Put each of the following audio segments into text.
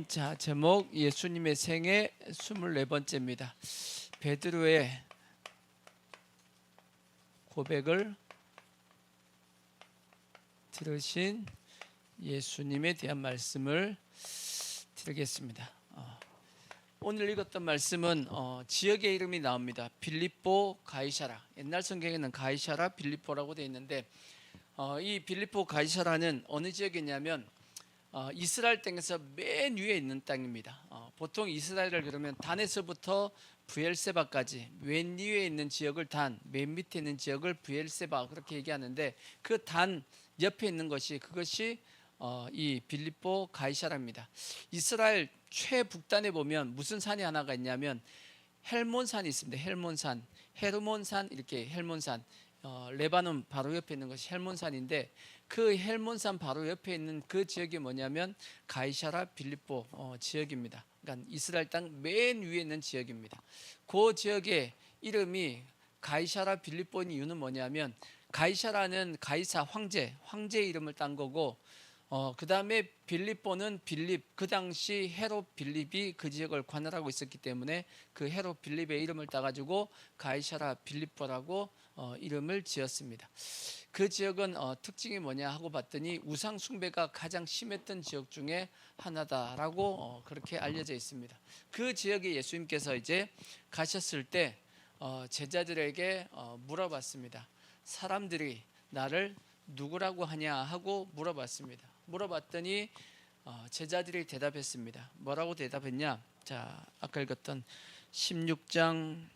자, 제목 예수님의 생애 24번째입니다. 베드로의 고백을 들으신 예수님에 대한 말씀을 드리겠습니다. 오늘 읽었던 말씀은 지역의 이름이 나옵니다. 빌립보 가이사라. 옛날 성경에는 가이사라 빌립보라고 되어 있는데 이 빌립보 가이사라는 어느 지역이냐면 이스라엘 땅에서 맨 위에 있는 땅입니다. 보통 이스라엘을 그러면 단에서부터 브엘세바까지 맨 위에 있는 지역을 단, 맨 밑에 있는 지역을 브엘세바 그렇게 얘기하는데 그 단 옆에 있는 그것이 이 빌립보 가이사라입니다. 이스라엘 최북단에 보면 무슨 산이 하나가 있냐면 헬몬산이 있습니다. 헬몬산, 헤르몬산 이렇게 헬몬산. 레바논 바로 옆에 있는 것이 헬몬산인데 그 헬몬산 바로 옆에 있는 그 지역이 뭐냐면 가이사라 빌립보 지역입니다. 그러니까 이스라엘 땅 맨 위에 있는 지역입니다. 그 지역의 이름이 가이사라 빌립보인 이유는 뭐냐면 가이사라는 가이사 황제 이름을 딴 거고 그 다음에 빌립보는 빌립, 그 당시 헤롯 빌립이 그 지역을 관할하고 있었기 때문에 그 헤롯 빌립의 이름을 따가지고 가이사라 빌립보라고 이름을 지었습니다. 그 지역은 특징이 뭐냐 하고 봤더니 우상 숭배가 가장 심했던 지역 중에 하나다라고 그렇게 알려져 있습니다. 그 지역에 예수님께서 이제 가셨을 때 제자들에게 물어봤습니다. 사람들이 나를 누구라고 하냐 하고 물어봤더니 제자들이 대답했습니다. 뭐라고 대답했냐? 자, 아까 읽었던 16장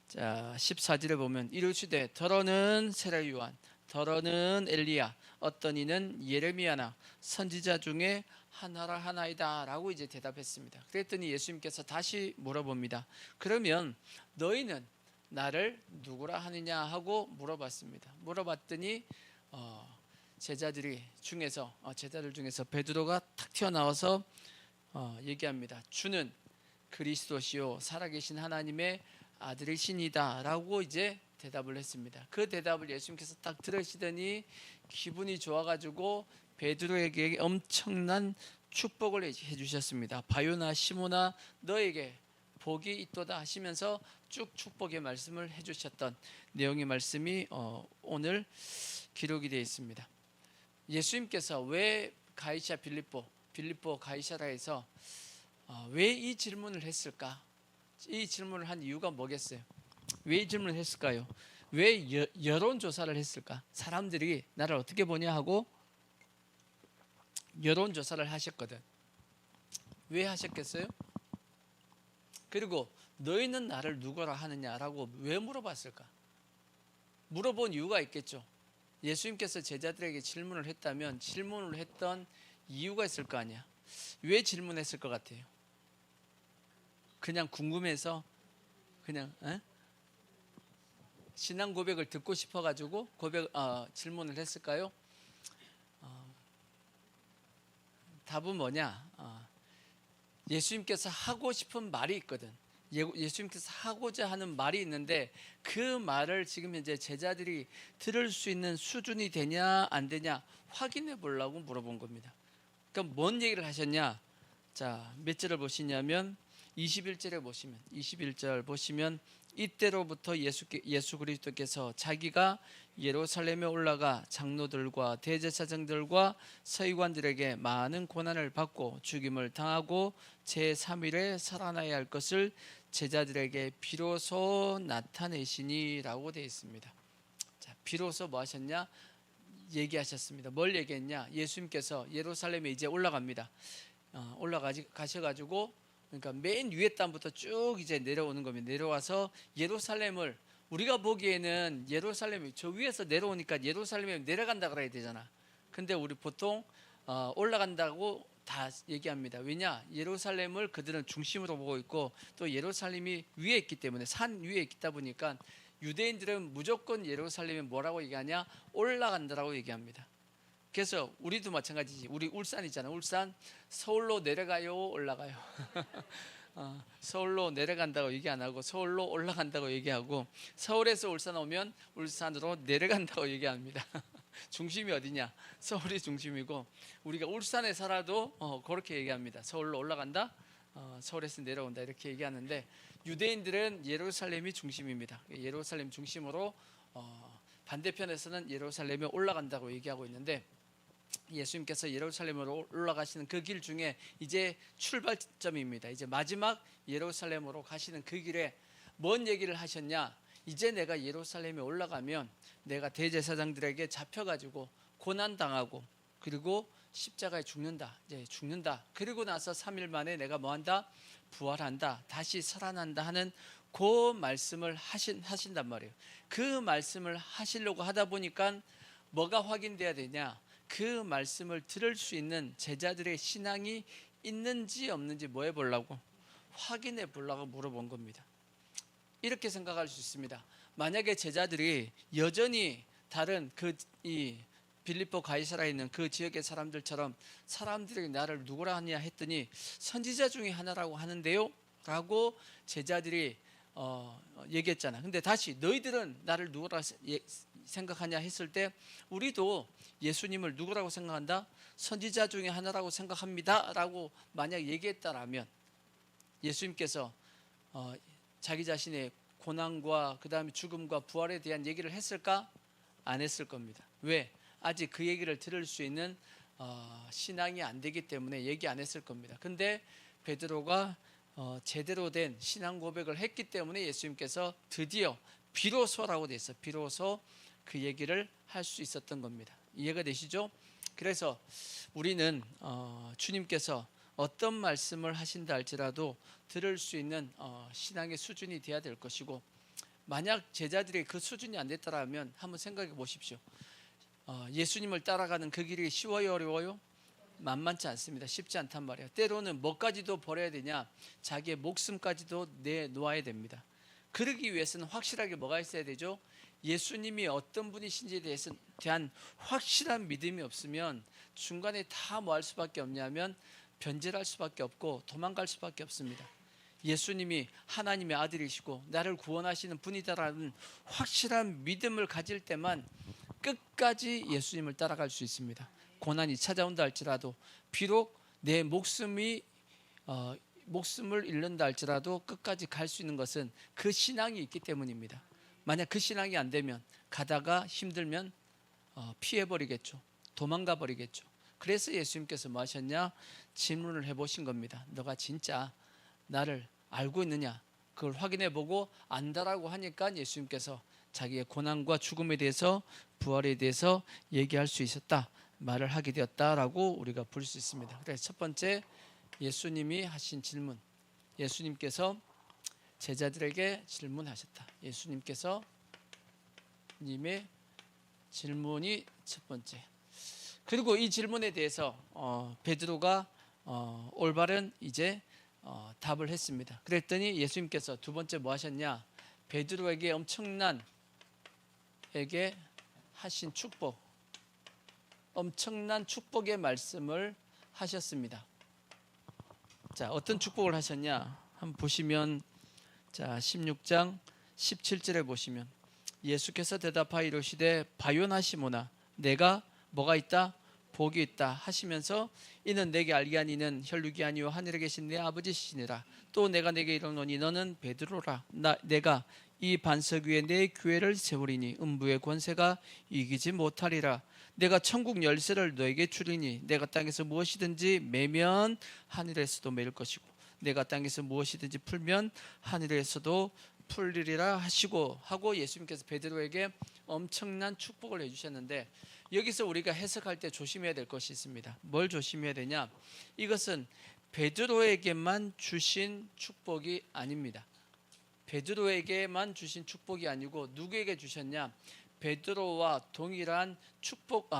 14절에 보면 이르시되 더러는 세례 요한, 더러는 엘리야, 어떤 이는 예레미야나 선지자 중에 하나라 하나이다 라고 이제 대답했습니다. 그랬더니 예수님께서 다시 물어봅니다. 그러면 너희는 나를 누구라 하느냐 하고 물어봤더니 제자들 중에서 베드로가 탁 튀어나와서 얘기합니다. 주는 그리스도시요 살아계신 하나님의 아들이시니다 라고 이제 대답을 했습니다. 그 대답을 예수님께서 딱 들으시더니 기분이 좋아가지고 베드로에게 엄청난 축복을 해주셨습니다. 바요나 시모나 너에게 복이 있도다 하시면서 쭉 축복의 말씀을 해주셨던 내용의 말씀이 오늘 기록이 되어 있습니다. 예수님께서 왜 가이사 빌립보 가이사라에서 왜 이 질문을 했을까? 이 질문을 한 이유가 뭐겠어요? 왜 이 질문을 했을까요? 왜 여론조사를 했을까? 사람들이 나를 어떻게 보냐 하고 여론조사를 하셨거든. 왜 하셨겠어요? 그리고 너희는 나를 누구라 하느냐라고 왜 물어봤을까? 물어본 이유가 있겠죠. 예수님께서 제자들에게 질문을 했다면 질문을 했던 이유가 있을 거 아니야. 왜 질문했을 것 같아요? 그냥 궁금해서 그냥 신앙 고백을 듣고 싶어가지고 질문을 했을까요? 답은 뭐냐? 예수님께서 하고 싶은 말이 있거든. 예수님께서 하고자 하는 말이 있는데 그 말을 지금 현재 제자들이 들을 수 있는 수준이 되냐 안 되냐 확인해 보려고 물어본 겁니다. 그럼 뭔 얘기를 하셨냐? 자, 몇 절을 보시냐면 21절 보시면 이때로부터 예수 그리스도께서 자기가 예루살렘에 올라가 장로들과 대제사장들과 서기관들에게 많은 고난을 받고 죽임을 당하고 제3일에 살아나야 할 것을 제자들에게 비로소 나타내시니라고 되어 있습니다. 자, 비로소 뭐 하셨냐? 얘기하셨습니다. 뭘 얘기했냐? 예수님께서 예루살렘에 이제 올라갑니다. 올라가셔가지고 그러니까 맨 위에 땅부터 쭉 이제 내려오는 겁니다. 내려와서 예루살렘을 우리가 보기에는 예루살렘이 저 위에서 내려오니까 예루살렘에 내려간다 그래야 되잖아. 근데 우리 보통 올라간다고 다 얘기합니다. 왜냐? 예루살렘을 그들은 중심으로 보고 있고 또 예루살렘이 위에 있기 때문에 산 위에 있다 보니까 유대인들은 무조건 예루살렘에 뭐라고 얘기하냐? 올라간다라고 얘기합니다. 그래서 우리도 마찬가지지. 우리 울산이잖아. 울산 서울로 내려가요, 올라가요. 서울로 내려간다고 얘기 안 하고 서울로 올라간다고 얘기하고 서울에서 울산 오면 울산으로 내려간다고 얘기합니다. 중심이 어디냐? 서울이 중심이고 우리가 울산에 살아도 그렇게 얘기합니다. 서울로 올라간다, 서울에서 내려온다 이렇게 얘기하는데 유대인들은 예루살렘이 중심입니다. 예루살렘 중심으로 반대편에서는 예루살렘에 올라간다고 얘기하고 있는데 예수님께서 예루살렘으로 올라가시는 그 길 중에 이제 출발점입니다. 이제 마지막 예루살렘으로 가시는 그 길에 뭔 얘기를 하셨냐? 이제 내가 예루살렘에 올라가면 내가 대제사장들에게 잡혀가지고 고난당하고 그리고 십자가에 죽는다. 이제 죽는다. 그리고 나서 3일 만에 내가 뭐한다? 부활한다. 다시 살아난다 하는 그 말씀을 하신단 말이에요. 그 말씀을 하시려고 하다 보니까 뭐가 확인돼야 되냐? 그 말씀을 들을 수 있는 제자들의 신앙이 있는지 없는지 뭐 해보려고? 확인해 보려고 물어본 겁니다. 이렇게 생각할 수 있습니다. 만약에 제자들이 여전히 다른 이 빌립보 가이사라에 있는 그 지역의 사람들처럼 사람들이 나를 누구라 하냐 했더니 선지자 중에 하나라고 하는데요 라고 제자들이 얘기했잖아. 근데 다시 너희들은 나를 누구라 생각하냐 했을 때 우리도 예수님을 누구라고 생각한다? 선지자 중에 하나라고 생각합니다 라고 만약 얘기했다라면 예수님께서 자기 자신의 고난과 그 다음에 죽음과 부활에 대한 얘기를 했을까? 안 했을 겁니다. 왜? 아직 그 얘기를 들을 수 있는 신앙이 안 되기 때문에 얘기 안 했을 겁니다. 근데 베드로가 제대로 된 신앙 고백을 했기 때문에 예수님께서 드디어 비로소라고 돼 있어. 비로소 그 얘기를 할 수 있었던 겁니다. 이해가 되시죠? 그래서 우리는 주님께서 어떤 말씀을 하신다 할지라도 들을 수 있는 신앙의 수준이 돼야 될 것이고 만약 제자들이 그 수준이 안 됐더라면 한번 생각해 보십시오. 예수님을 따라가는 그 길이 쉬워요, 어려워요? 만만치 않습니다. 쉽지 않단 말이에요. 때로는 뭐까지도 버려야 되냐? 자기의 목숨까지도 내놓아야 됩니다. 그러기 위해서는 확실하게 뭐가 있어야 되죠? 예수님이 어떤 분이신지에 대한 확실한 믿음이 없으면 중간에 다 뭐 할 수밖에 없냐면 변절할 수밖에 없고 도망갈 수밖에 없습니다. 예수님이 하나님의 아들이시고 나를 구원하시는 분이다라는 확실한 믿음을 가질 때만 끝까지 예수님을 따라갈 수 있습니다. 고난이 찾아온다 할지라도 비록 내 목숨을 잃는다 할지라도 끝까지 갈 수 있는 것은 그 신앙이 있기 때문입니다. 만약 그 신앙이 안 되면 가다가 힘들면 피해버리겠죠. 도망가 버리겠죠. 그래서 예수님께서 뭐 하셨냐? 질문을 해보신 겁니다. 너가 진짜 나를 알고 있느냐? 그걸 확인해보고 안다라고 하니까 예수님께서 자기의 고난과 죽음에 대해서 부활에 대해서 얘기할 수 있었다 말을 하게 되었다라고 우리가 볼 수 있습니다. 그래서 첫 번째 예수님이 하신 질문, 예수님께서 제자들에게 질문하셨다. 예수님께서 님의 질문이 첫 번째. 그리고 이 질문에 대해서 베드로가 올바른 이제 답을 했습니다. 그랬더니 예수님께서 두 번째 뭐 하셨냐? 베드로에게 하신 축복, 엄청난 축복의 말씀을 하셨습니다. 자, 어떤 축복을 하셨냐? 한번 보시면 자, 16장 17절에 보시면 예수께서 대답하여 이르시되 바요나시모나 내가 뭐가 있다? 복이 있다 하시면서 이는 내게 알게 하니는 혈육이 아니요 하늘에 계신 내 아버지시니라. 또 내가 내게 이르노니 너는 베드로라. 내가 이 반석 위에 내 교회를 세우리니 음부의 권세가 이기지 못하리라. 내가 천국 열쇠를 너에게 주리니 내가 땅에서 무엇이든지 매면 하늘에서도 매일 것이고 내가 땅에서 무엇이든지 풀면 하늘에서도 풀리리라 하고 예수님께서 베드로에게 엄청난 축복을 해주셨는데 여기서 우리가 해석할 때 조심해야 될 것이 있습니다. 뭘 조심해야 되냐? 이것은 베드로에게만 주신 축복이 아닙니다. 베드로에게만 주신 축복이 아니고 누구에게 주셨냐? 베드로와 동일한 축복,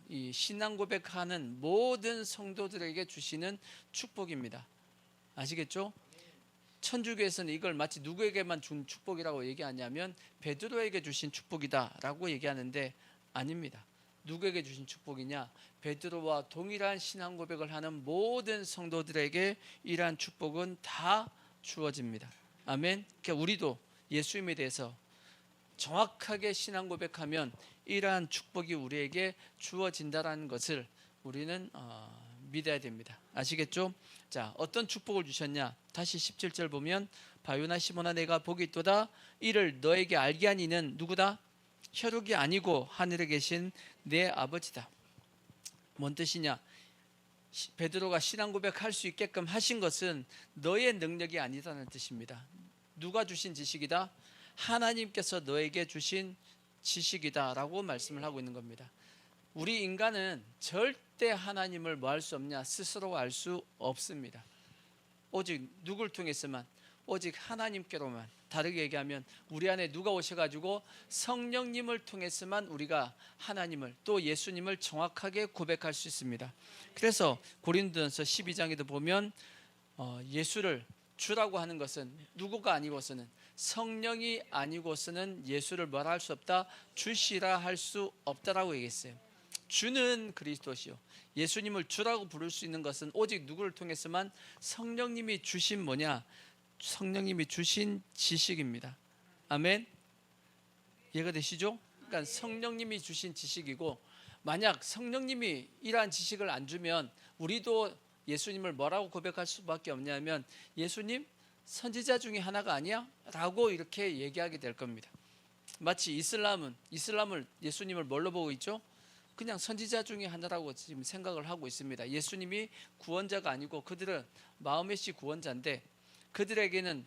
이 신앙 고백하는 모든 성도들에게 주시는 축복입니다. 아시겠죠? 천주교에서는 이걸 마치 누구에게만 준 축복이라고 얘기하냐면 베드로에게 주신 축복이다라고 얘기하는데 아닙니다. 누구에게 주신 축복이냐? 베드로와 동일한 신앙 고백을 하는 모든 성도들에게 이러한 축복은 다 주어집니다. 아멘. 그러니까 우리도 예수님에 대해서 정확하게 신앙 고백하면 이러한 축복이 우리에게 주어진다라는 것을 우리는 믿어야 됩니다. 아시겠죠? 자, 어떤 축복을 주셨냐? 다시 17절 보면 바요나 시몬아 내가 복이 있도다. 이를 너에게 알게 한 이는 누구다? 혈육이 아니고 하늘에 계신 내 아버지다. 뭔 뜻이냐? 베드로가 신앙 고백할 수 있게끔 하신 것은 너의 능력이 아니다는 뜻입니다. 누가 주신 지식이다? 하나님께서 너에게 주신 지식이다 라고 말씀을 하고 있는 겁니다. 우리 인간은 절대 하나님을 뭐 할 수 없냐? 스스로 알 수 없습니다. 오직 누굴 통해서만? 오직 하나님께로만. 다르게 얘기하면 우리 안에 누가 오셔가지고 성령님을 통해서만 우리가 하나님을 또 예수님을 정확하게 고백할 수 있습니다. 그래서 고린도전서 12장에도 보면 예수를 주라고 하는 것은 누구가 아니고서는 성령이 아니고서는 예수를 뭐라 할 수 없다? 주시라 할 수 없다라고 얘기했어요. 주는 그리스도시요. 예수님을 주라고 부를 수 있는 것은 오직 누구를 통해서만? 성령님이 주신 뭐냐? 성령님이 주신 지식입니다. 아멘. 이해가 되시죠? 그러니까 성령님이 주신 지식이고, 만약 성령님이 이러한 지식을 안 주면 우리도 예수님을 뭐라고 고백할 수밖에 없냐면 예수님 선지자 중에 하나가 아니야? 라고 이렇게 얘기하게 될 겁니다. 마치 이슬람을 예수님을 뭘로 보고 있죠? 그냥 선지자 중에 하나라고 지금 생각을 하고 있습니다. 예수님이 구원자가 아니고 그들은 마호멧이 구원자인데, 그들에게는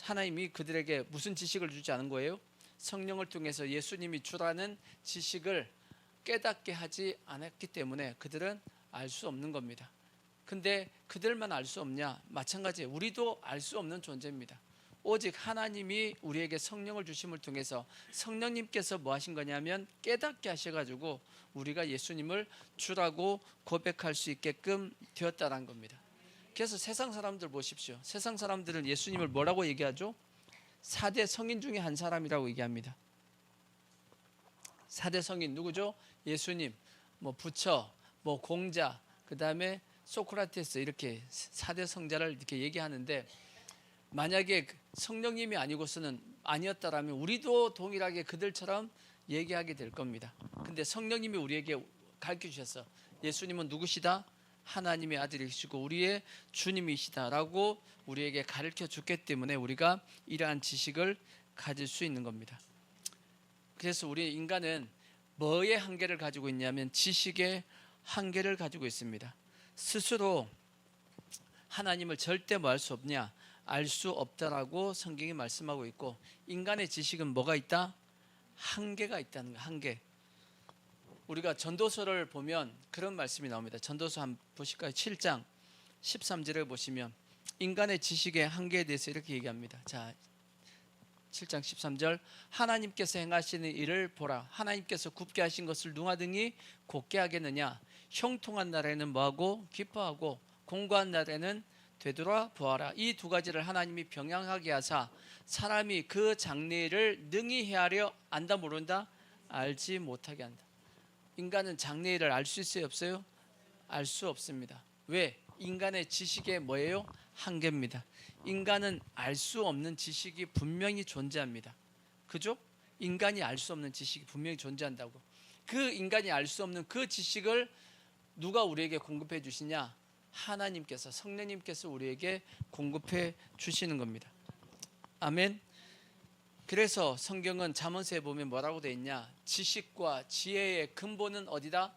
하나님이 그들에게 무슨 지식을 주지 않은 거예요? 성령을 통해서 예수님이 주라는 지식을 깨닫게 하지 않았기 때문에 그들은 알 수 없는 겁니다. 근데 그들만 알 수 없냐? 마찬가지예요. 우리도 알 수 없는 존재입니다. 오직 하나님이 우리에게 성령을 주심을 통해서 성령님께서 뭐 하신 거냐면 깨닫게 하셔가지고 우리가 예수님을 주라고 고백할 수 있게끔 되었다는 겁니다. 그래서 세상 사람들 보십시오. 세상 사람들은 예수님을 뭐라고 얘기하죠? 4대 성인 중에 한 사람이라고 얘기합니다. 4대 성인 누구죠? 예수님, 뭐 부처, 뭐 공자, 그 다음에 소크라테스, 이렇게 4대 성자를 이렇게 얘기하는데, 만약에 성령님이 아니고서는 아니었다라면 우리도 동일하게 그들처럼 얘기하게 될 겁니다. 근데 성령님이 우리에게 가르쳐 주셨어. 예수님은 누구시다? 하나님의 아들이시고 우리의 주님이시다라고 우리에게 가르쳐 줬기 때문에 우리가 이러한 지식을 가질 수 있는 겁니다. 그래서 우리 인간은 뭐의 한계를 가지고 있냐면 지식의 한계를 가지고 있습니다. 스스로 하나님을 절대 뭐 할 수 없냐? 알 수 없다라고 성경이 말씀하고 있고, 인간의 지식은 뭐가 있다? 한계가 있다는 거야. 한계. 우리가 전도서를 보면 그런 말씀이 나옵니다. 전도서 한번 보실까요? 7장 13절을 보시면 인간의 지식의 한계에 대해서 이렇게 얘기합니다. 자, 7장 13절 하나님께서 행하시는 일을 보라. 하나님께서 굽게 하신 것을 누가 등이 곧게 하겠느냐? 형통한 날에는 뭐하고? 기뻐하고 공고한 날에는 되돌아 보아라. 이 두 가지를 하나님이 병행하게 하사 사람이 그 장래일을 능히 헤아려 안다 모른다? 알지 못하게 한다. 인간은 장래일을 알 수 있어요? 없어요? 알 수 없습니다. 왜? 인간의 지식의 뭐예요? 한계입니다. 인간은 알 수 없는 지식이 분명히 존재합니다. 그죠? 인간이 알 수 없는 지식이 분명히 존재한다고. 그 인간이 알 수 없는 그 지식을 누가 우리에게 공급해 주시냐? 하나님께서, 성령님께서 우리에게 공급해 주시는 겁니다. 아멘. 그래서 성경은 잠언서에 보면 뭐라고 되어 있냐? 지식과 지혜의 근본은 어디다?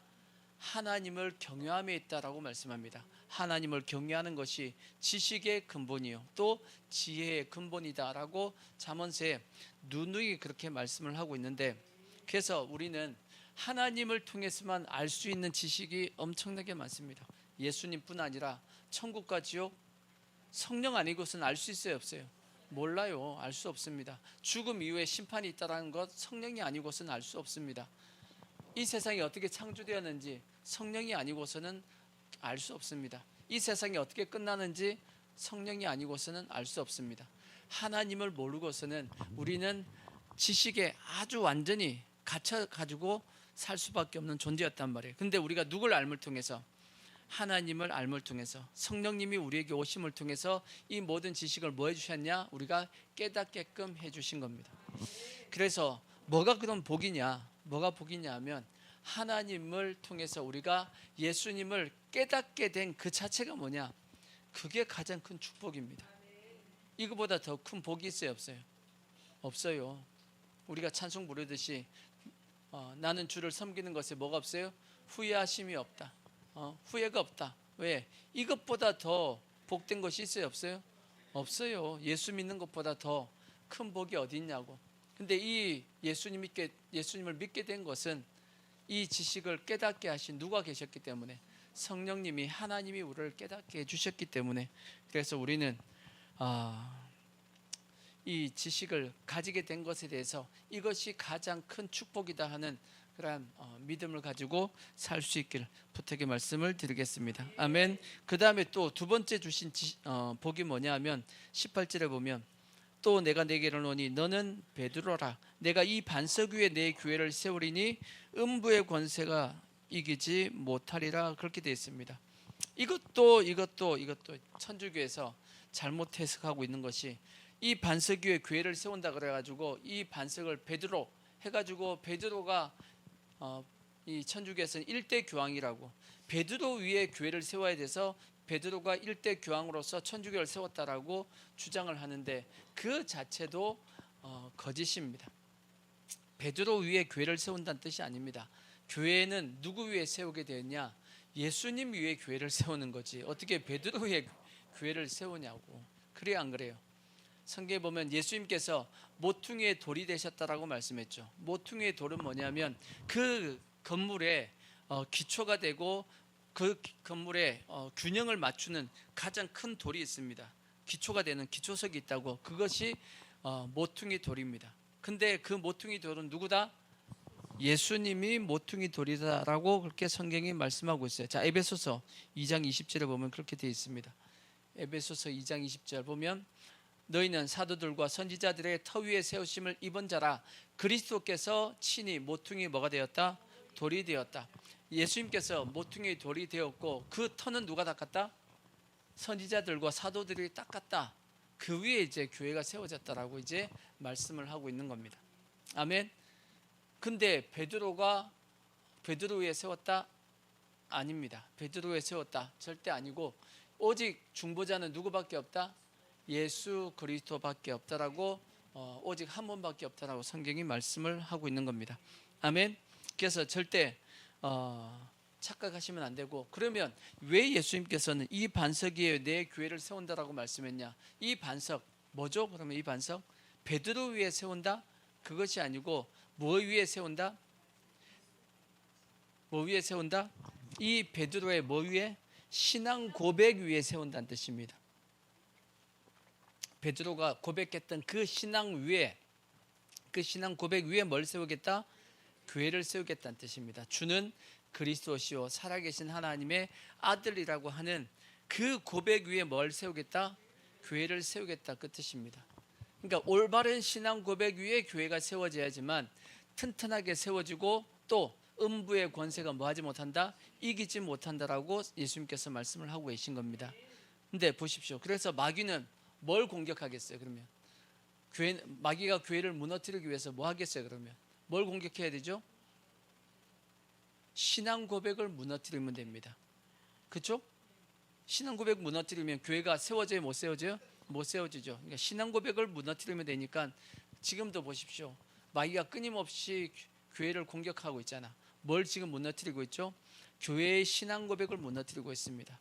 하나님을 경외함에 있다라고 말씀합니다. 하나님을 경외하는 것이 지식의 근본이요 또 지혜의 근본이다라고 잠언서에 누누이 그렇게 말씀을 하고 있는데, 그래서 우리는 하나님을 통해서만 알 수 있는 지식이 엄청나게 많습니다. 예수님뿐 아니라 천국과 지옥, 성령 아니고서는 알 수 있어요? 없어요? 몰라요. 알 수 없습니다. 죽음 이후에 심판이 있다는 것 성령이 아니고서는 알 수 없습니다. 이 세상이 어떻게 창조되었는지 성령이 아니고서는 알 수 없습니다. 이 세상이 어떻게 끝나는지 성령이 아니고서는 알 수 없습니다. 하나님을 모르고서는 우리는 지식에 아주 완전히 갇혀가지고 살 수밖에 없는 존재였단 말이에요. 근데 우리가 누굴 알물 통해서? 하나님을 알물 통해서, 성령님이 우리에게 오심을 통해서 이 모든 지식을 뭐 해주셨냐? 우리가 깨닫게끔 해주신 겁니다. 그래서 뭐가 그런 복이냐? 뭐가 복이냐 하면 하나님을 통해서 우리가 예수님을 깨닫게 된 그 자체가 뭐냐? 그게 가장 큰 축복입니다. 이거보다 더 큰 복이 있어요, 없어요? 없어요. 우리가 찬송 부르듯이 나는 주를 섬기는 것에 뭐가 없어요? 후회하심이 없다. 후회가 없다. 왜? 이것보다 더 복된 것이 있어요, 없어요? 없어요. 예수 믿는 것보다 더 큰 복이 어디 있냐고. 근데 이 예수님을 믿게 된 것은 이 지식을 깨닫게 하신 누가 계셨기 때문에, 성령님이, 하나님이 우리를 깨닫게 해주셨기 때문에, 그래서 우리는 이 지식을 가지게 된 것에 대해서 이것이 가장 큰 축복이다 하는 그러한 믿음을 가지고 살 수 있기를 부탁의 말씀을 드리겠습니다. 아멘. 그 다음에 또 두 번째 주신 복이 뭐냐 하면 18절에 보면, 또 내가 네게 이르노니 너는 베드로라. 내가 이 반석 위에 내 교회를 세우리니 음부의 권세가 이기지 못하리라. 그렇게 되어 있습니다. 이것도 천주교에서 잘못 해석하고 있는 것이, 이 반석 위에 교회를 세운다 그래가지고 이 반석을 베드로 해가지고, 베드로가 이 천주교에서는 일대 교황이라고, 베드로 위에 교회를 세워야 돼서 베드로가 일대 교황으로서 천주교를 세웠다라고 주장을 하는데, 그 자체도 거짓입니다. 베드로 위에 교회를 세운다는 뜻이 아닙니다. 교회는 누구 위에 세우게 되었냐? 예수님 위에 교회를 세우는 거지, 어떻게 베드로 위에 교회를 세우냐고. 그래요, 안 그래요? 성경에 보면 예수님께서 모퉁이의 돌이 되셨다라고 말씀했죠. 모퉁이의 돌은 뭐냐면 그 건물의 기초가 되고, 그 건물의 균형을 맞추는 가장 큰 돌이 있습니다. 기초가 되는 기초석이 있다고. 그것이 모퉁이 돌입니다. 근데 그 모퉁이 돌은 누구다? 예수님이 모퉁이 돌이다라고 그렇게 성경이 말씀하고 있어요. 자, 에베소서 2장 20절에 보면 그렇게 되어 있습니다. 에베소서 2장 20절 보면, 너희는 사도들과 선지자들의 터 위에 세우심을 입은 자라. 그리스도께서 친히 모퉁이 뭐가 되었다? 돌이 되었다. 예수님께서 모퉁이 돌이 되었고, 그 터는 누가 닦았다? 선지자들과 사도들이 닦았다. 그 위에 이제 교회가 세워졌다라고 이제 말씀을 하고 있는 겁니다. 아멘. 근데 베드로가 베드로 위에 세웠다? 아닙니다. 베드로 위에 세웠다? 절대 아니고, 오직 중보자는 누구밖에 없다? 예수 그리스도밖에 없다라고, 오직 한 분밖에 없다라고 성경이 말씀을 하고 있는 겁니다. 아멘. 그래서 절대 착각하시면 안 되고, 그러면 왜 예수님께서는 이 반석 위에 내 교회를 세운다라고 말씀했냐? 이 반석 뭐죠? 그러면 이 반석 베드로 위에 세운다? 그것이 아니고 뭐 위에 세운다? 뭐 위에 세운다? 이 베드로의 뭐 위에? 신앙 고백 위에 세운다는 뜻입니다. 베드로가 고백했던 그 신앙 위에, 그 신앙 고백 위에 뭘 세우겠다? 교회를 세우겠다는 뜻입니다. 주는 그리스도시요 살아계신 하나님의 아들이라고 하는 그 고백 위에 뭘 세우겠다? 교회를 세우겠다, 그 뜻입니다. 그러니까 올바른 신앙 고백 위에 교회가 세워져야지만 튼튼하게 세워지고, 또 음부의 권세가 뭐하지 못한다? 이기지 못한다라고 예수님께서 말씀을 하고 계신 겁니다. 근데 보십시오. 그래서 마귀는 뭘 공격하겠어요? 그러면 마귀가 교회를 무너뜨리기 위해서 뭐 하겠어요? 그러면 뭘 공격해야 되죠? 신앙 고백을 무너뜨리면 됩니다. 그렇죠? 신앙 고백 무너뜨리면 교회가 세워져요, 못 세워져요? 못 세워지죠. 그러니까 신앙 고백을 무너뜨리면 되니까, 지금도 보십시오. 마귀가 끊임없이 교회를 공격하고 있잖아. 뭘 지금 무너뜨리고 있죠? 교회의 신앙 고백을 무너뜨리고 있습니다.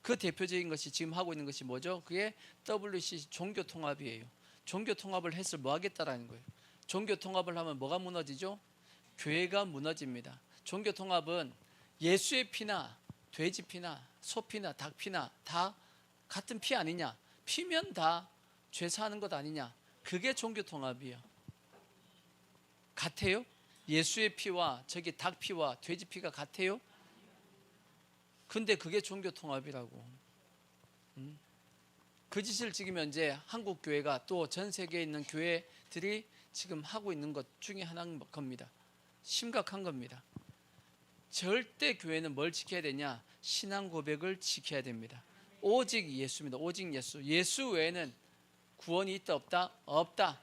그 대표적인 것이 지금 하고 있는 것이 뭐죠? 그게 WCC 종교 통합이에요. 종교 통합을 해서 뭐 하겠다라는 거예요. 종교 통합을 하면 뭐가 무너지죠? 교회가 무너집니다. 종교 통합은 예수의 피나 돼지 피나 소 피나 닭 피나 다 같은 피 아니냐? 피면 다 죄 사는 것 아니냐? 그게 종교 통합이에요. 같아요? 예수의 피와 저기 닭 피와 돼지 피가 같아요? 근데 그게 종교 통합이라고. 그 짓을 지금 현재 한국 교회가 또 전 세계에 있는 교회들이 지금 하고 있는 것 중에 하나인 겁니다. 심각한 겁니다. 절대 교회는 뭘 지켜야 되냐? 신앙 고백을 지켜야 됩니다. 오직 예수입니다. 오직 예수. 예수 외에는 구원이 있다 없다? 없다.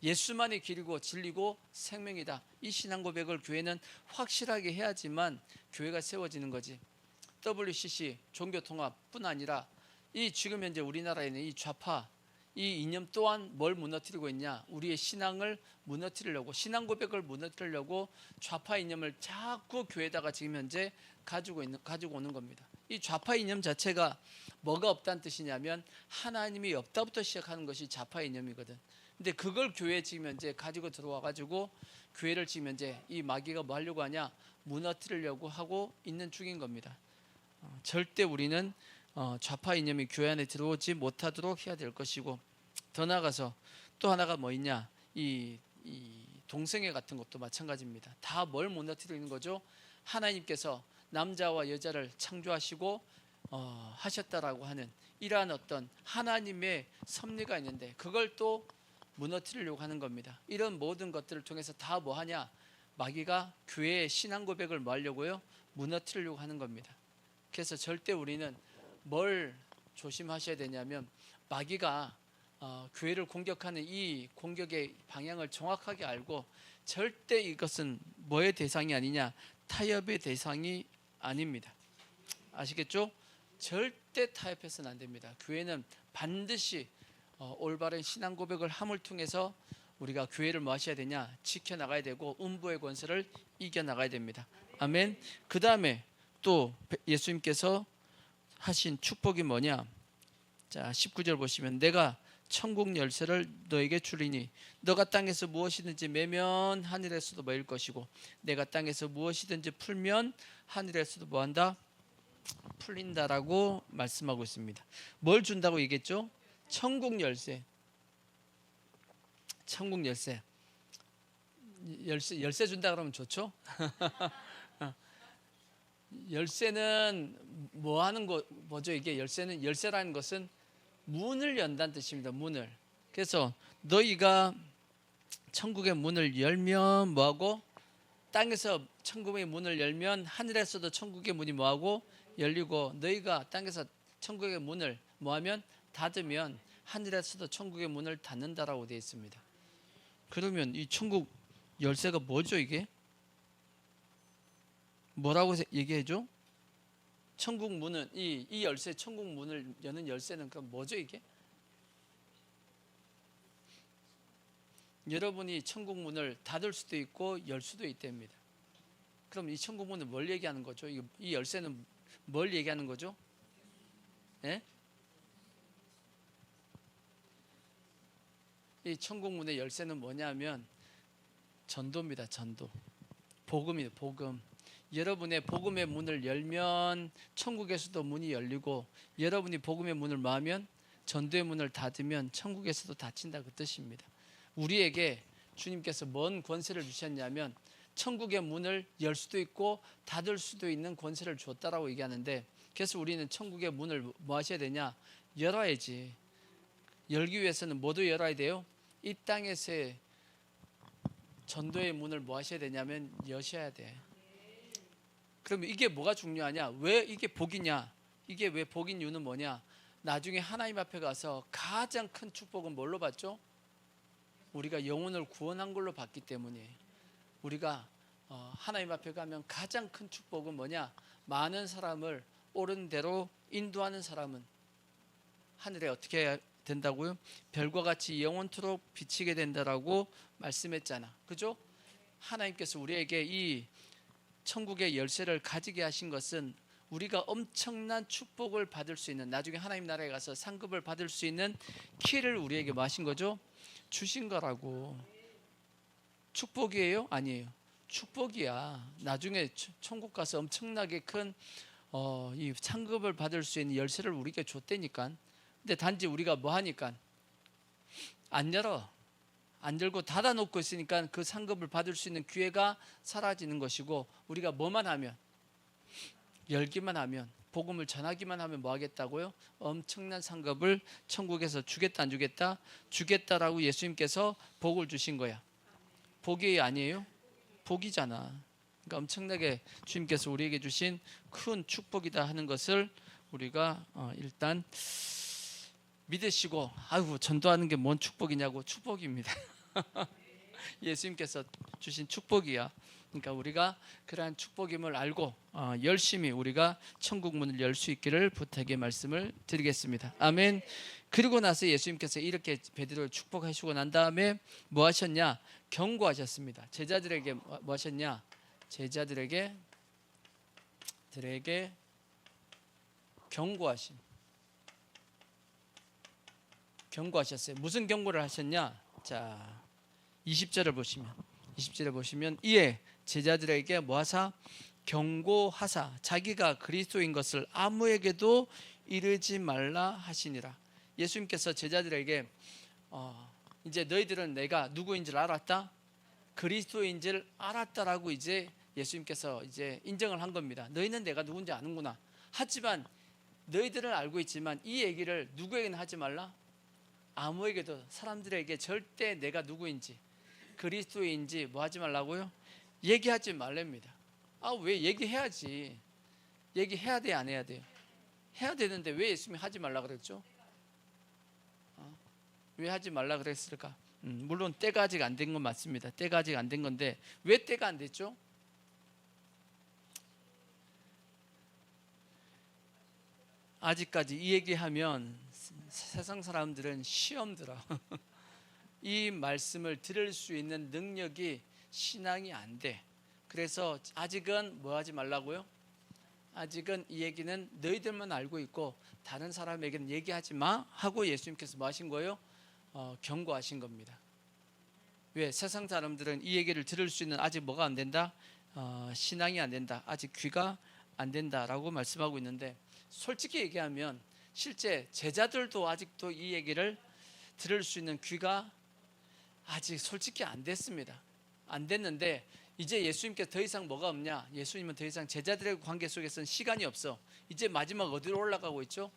예수만이 길이고 진리고 생명이다. 이 신앙 고백을 교회는 확실하게 해야지만 교회가 세워지는 거지. WCC 종교통합뿐 아니라 이 지금 현재 우리나라에 있는 이 좌파 이 이념 또한 뭘 무너뜨리고 있냐? 우리의 신앙을 무너뜨리려고, 신앙 고백을 무너뜨리려고 좌파 이념을 자꾸 교회에다가 지금 현재 가지고 오는 겁니다. 이 좌파 이념 자체가 뭐가 없다는 뜻이냐면 하나님이 없다부터 시작하는 것이 좌파 이념이거든. 근데 그걸 교회에 지금 현재 가지고 들어와 가지고 교회를 지금 현재 이 마귀가 뭐 하려고 하냐? 무너뜨리려고 하고 있는 중인 겁니다. 절대 우리는 좌파 이념이 교회 안에 들어오지 못하도록 해야 될 것이고, 더 나아가서 또 하나가 뭐 있냐? 이 동성애 같은 것도 마찬가지입니다. 다 뭘 무너뜨리는 거죠? 하나님께서 남자와 여자를 창조하시고 하셨다라고 하는 이러한 어떤 하나님의 섭리가 있는데 그걸 또 무너뜨리려고 하는 겁니다. 이런 모든 것들을 통해서 다 뭐 하냐? 마귀가 교회의 신앙 고백을 뭐 하려고요? 무너뜨리려고 하는 겁니다. 그래서 절대 우리는 뭘 조심하셔야 되냐면 마귀가 교회를 공격하는 이 공격의 방향을 정확하게 알고 절대 이것은 뭐의 대상이 아니냐? 타협의 대상이 아닙니다. 아시겠죠? 절대 타협해서는 안 됩니다. 교회는 반드시 올바른 신앙 고백을 함을 통해서 우리가 교회를 뭐 하셔야 되냐? 지켜나가야 되고 음부의 권세를 이겨나가야 됩니다. 아멘. 그 다음에 또 예수님께서 하신 축복이 뭐냐? 자, 19절 보시면 내가 천국 열쇠를 너에게 주리니 너가 땅에서 무엇이든지 매면 하늘에서도 매일 것이고 내가 땅에서 무엇이든지 풀면 하늘에서도 뭐한다? 풀린다라고 말씀하고 있습니다. 뭘 준다고 얘기했죠? 천국 열쇠. 천국 열쇠. 열쇠 준다 그러면 좋죠? 열쇠는 뭐 하는 거 뭐죠? 이게 열쇠라는 것은 문을 연다는 뜻입니다. 문을. 그래서 너희가 천국의 문을 열면 뭐하고? 땅에서 천국의 문을 열면 하늘에서도 천국의 문이 뭐하고? 열리고 너희가 땅에서 천국의 문을 뭐하면? 닫으면 하늘에서도 천국의 문을 닫는다라고 되어 있습니다. 그러면 이 천국 열쇠가 뭐죠 이게? 뭐라고 얘기해줘? 천국 문은 이 열쇠, 천국 문을 여는 열쇠는 그럼 뭐죠 이게? 여러분이 천국 문을 닫을 수도 있고 열 수도 있답니다. 그럼 이 천국 문은 뭘 얘기하는 거죠? 이 열쇠는 뭘 얘기하는 거죠? 예? 이 천국 문의 열쇠는 뭐냐면 전도입니다. 전도. 복음이에요. 복음. 여러분의 복음의 문을 열면 천국에서도 문이 열리고 여러분이 복음의 문을 마으면 전도의 문을 닫으면 천국에서도 닫힌다 그 뜻입니다. 우리에게 주님께서 뭔 권세를 주셨냐면 천국의 문을 열 수도 있고 닫을 수도 있는 권세를 줬다라고 얘기하는데 그래서 우리는 천국의 문을 뭐 하셔야 되냐? 열어야지. 열기 위해서는 뭐도 열어야 돼요? 이 땅에서의 전도의 문을 뭐 하셔야 되냐면 여셔야 돼. 그럼 이게 뭐가 중요하냐? 왜 이게 복이냐? 이게 왜 복인 이유는 뭐냐? 나중에 하나님 앞에 가서 가장 큰 축복은 뭘로 받죠? 우리가 영혼을 구원한 걸로 받기 때문에 우리가 하나님 앞에 가면 가장 큰 축복은 뭐냐? 많은 사람을 옳은 대로 인도하는 사람은 하늘에 어떻게 해야 된다고요? 별과 같이 영원토록 비치게 된다라고 말씀했잖아. 그죠? 하나님께서 우리에게 이 천국의 열쇠를 가지게 하신 것은 우리가 엄청난 축복을 받을 수 있는 나중에 하나님 나라에 가서 상급을 받을 수 있는 키를 우리에게 뭐 하신 거죠? 주신 거라고. 축복이에요? 아니에요. 축복이야. 나중에 천국 가서 엄청나게 큰 이 상급을 받을 수 있는 열쇠를 우리에게 줬다니까. 근데 단지 우리가 뭐 하니까 안 열어. 안 열고 닫아놓고 있으니까 그 상급을 받을 수 있는 기회가 사라지는 것이고 우리가 뭐만 하면 열기만 하면 복음을 전하기만 하면 뭐 하겠다고요? 엄청난 상급을 천국에서 주겠다 안 주겠다? 주겠다라고 예수님께서 복을 주신 거야. 복이 아니에요? 복이잖아. 그러니까 엄청나게 주님께서 우리에게 주신 큰 축복이다 하는 것을 우리가 일단 믿으시고 아이고 전도하는 게 뭔 축복이냐고 축복입니다. 예수님께서 주신 축복이야. 그러니까 우리가 그러한 축복임을 알고 열심히 우리가 천국 문을 열 수 있기를 부탁의 말씀을 드리겠습니다. 아멘. 그리고 나서 예수님께서 이렇게 베드로를 축복하시고 난 다음에 뭐 하셨냐? 경고하셨습니다. 제자들에게 뭐 하셨냐? 제자들에게 경고하셨어요. 무슨 경고를 하셨냐? 자, 20절을 보시면 이에 제자들에게 뭐하사? 경고하사 자기가 그리스도인 것을 아무에게도 이르지 말라 하시니라. 예수님께서 제자들에게 이제 너희들은 내가 누구인 줄 알았다? 그리스도인 줄 알았다라고 이제 예수님께서 이제 인정을 한 겁니다. 너희는 내가 누군지 아는구나. 하지만 너희들은 알고 있지만 이 얘기를 누구에게는 하지 말라. 아무에게도, 사람들에게 절대 내가 누구인지 그리스도인지 뭐 하지 말라고요? 얘기하지 말랍니다. 왜 얘기해야지. 얘기해야 돼, 안 해야 돼요? 해야 되는데 왜 예수님이 하지 말라 그랬죠? 왜 하지 말라 그랬을까? 물론 때가 아직 안 된 건 맞습니다. 때가 아직 안 된 건데 왜 때가 안 됐죠? 아직까지 이 얘기하면 세상 사람들은 시험 들어. 이 말씀을 들을 수 있는 능력이 신앙이 안 돼. 그래서 아직은 뭐 하지 말라고요? 아직은 이 얘기는 너희들만 알고 있고 다른 사람에게는 얘기하지 마 하고 예수님께서 뭐 하신 거예요? 경고하신 겁니다. 왜? 세상 사람들은 이 얘기를 들을 수 있는 아직 뭐가 안 된다? 신앙이 안 된다. 아직 귀가 안 된다라고 말씀하고 있는데, 솔직히 얘기하면 실제 제자들도 아직도 이 얘기를 들을 수 있는 귀가 아직 솔직히 안 됐습니다. 안 됐는데 이제 예수님께서 더 이상 뭐가 없냐? 예수님은 더 이상 제자들의 관계 속에서는 시간이 없어. 이제 마지막 어디로 올라가고 있죠?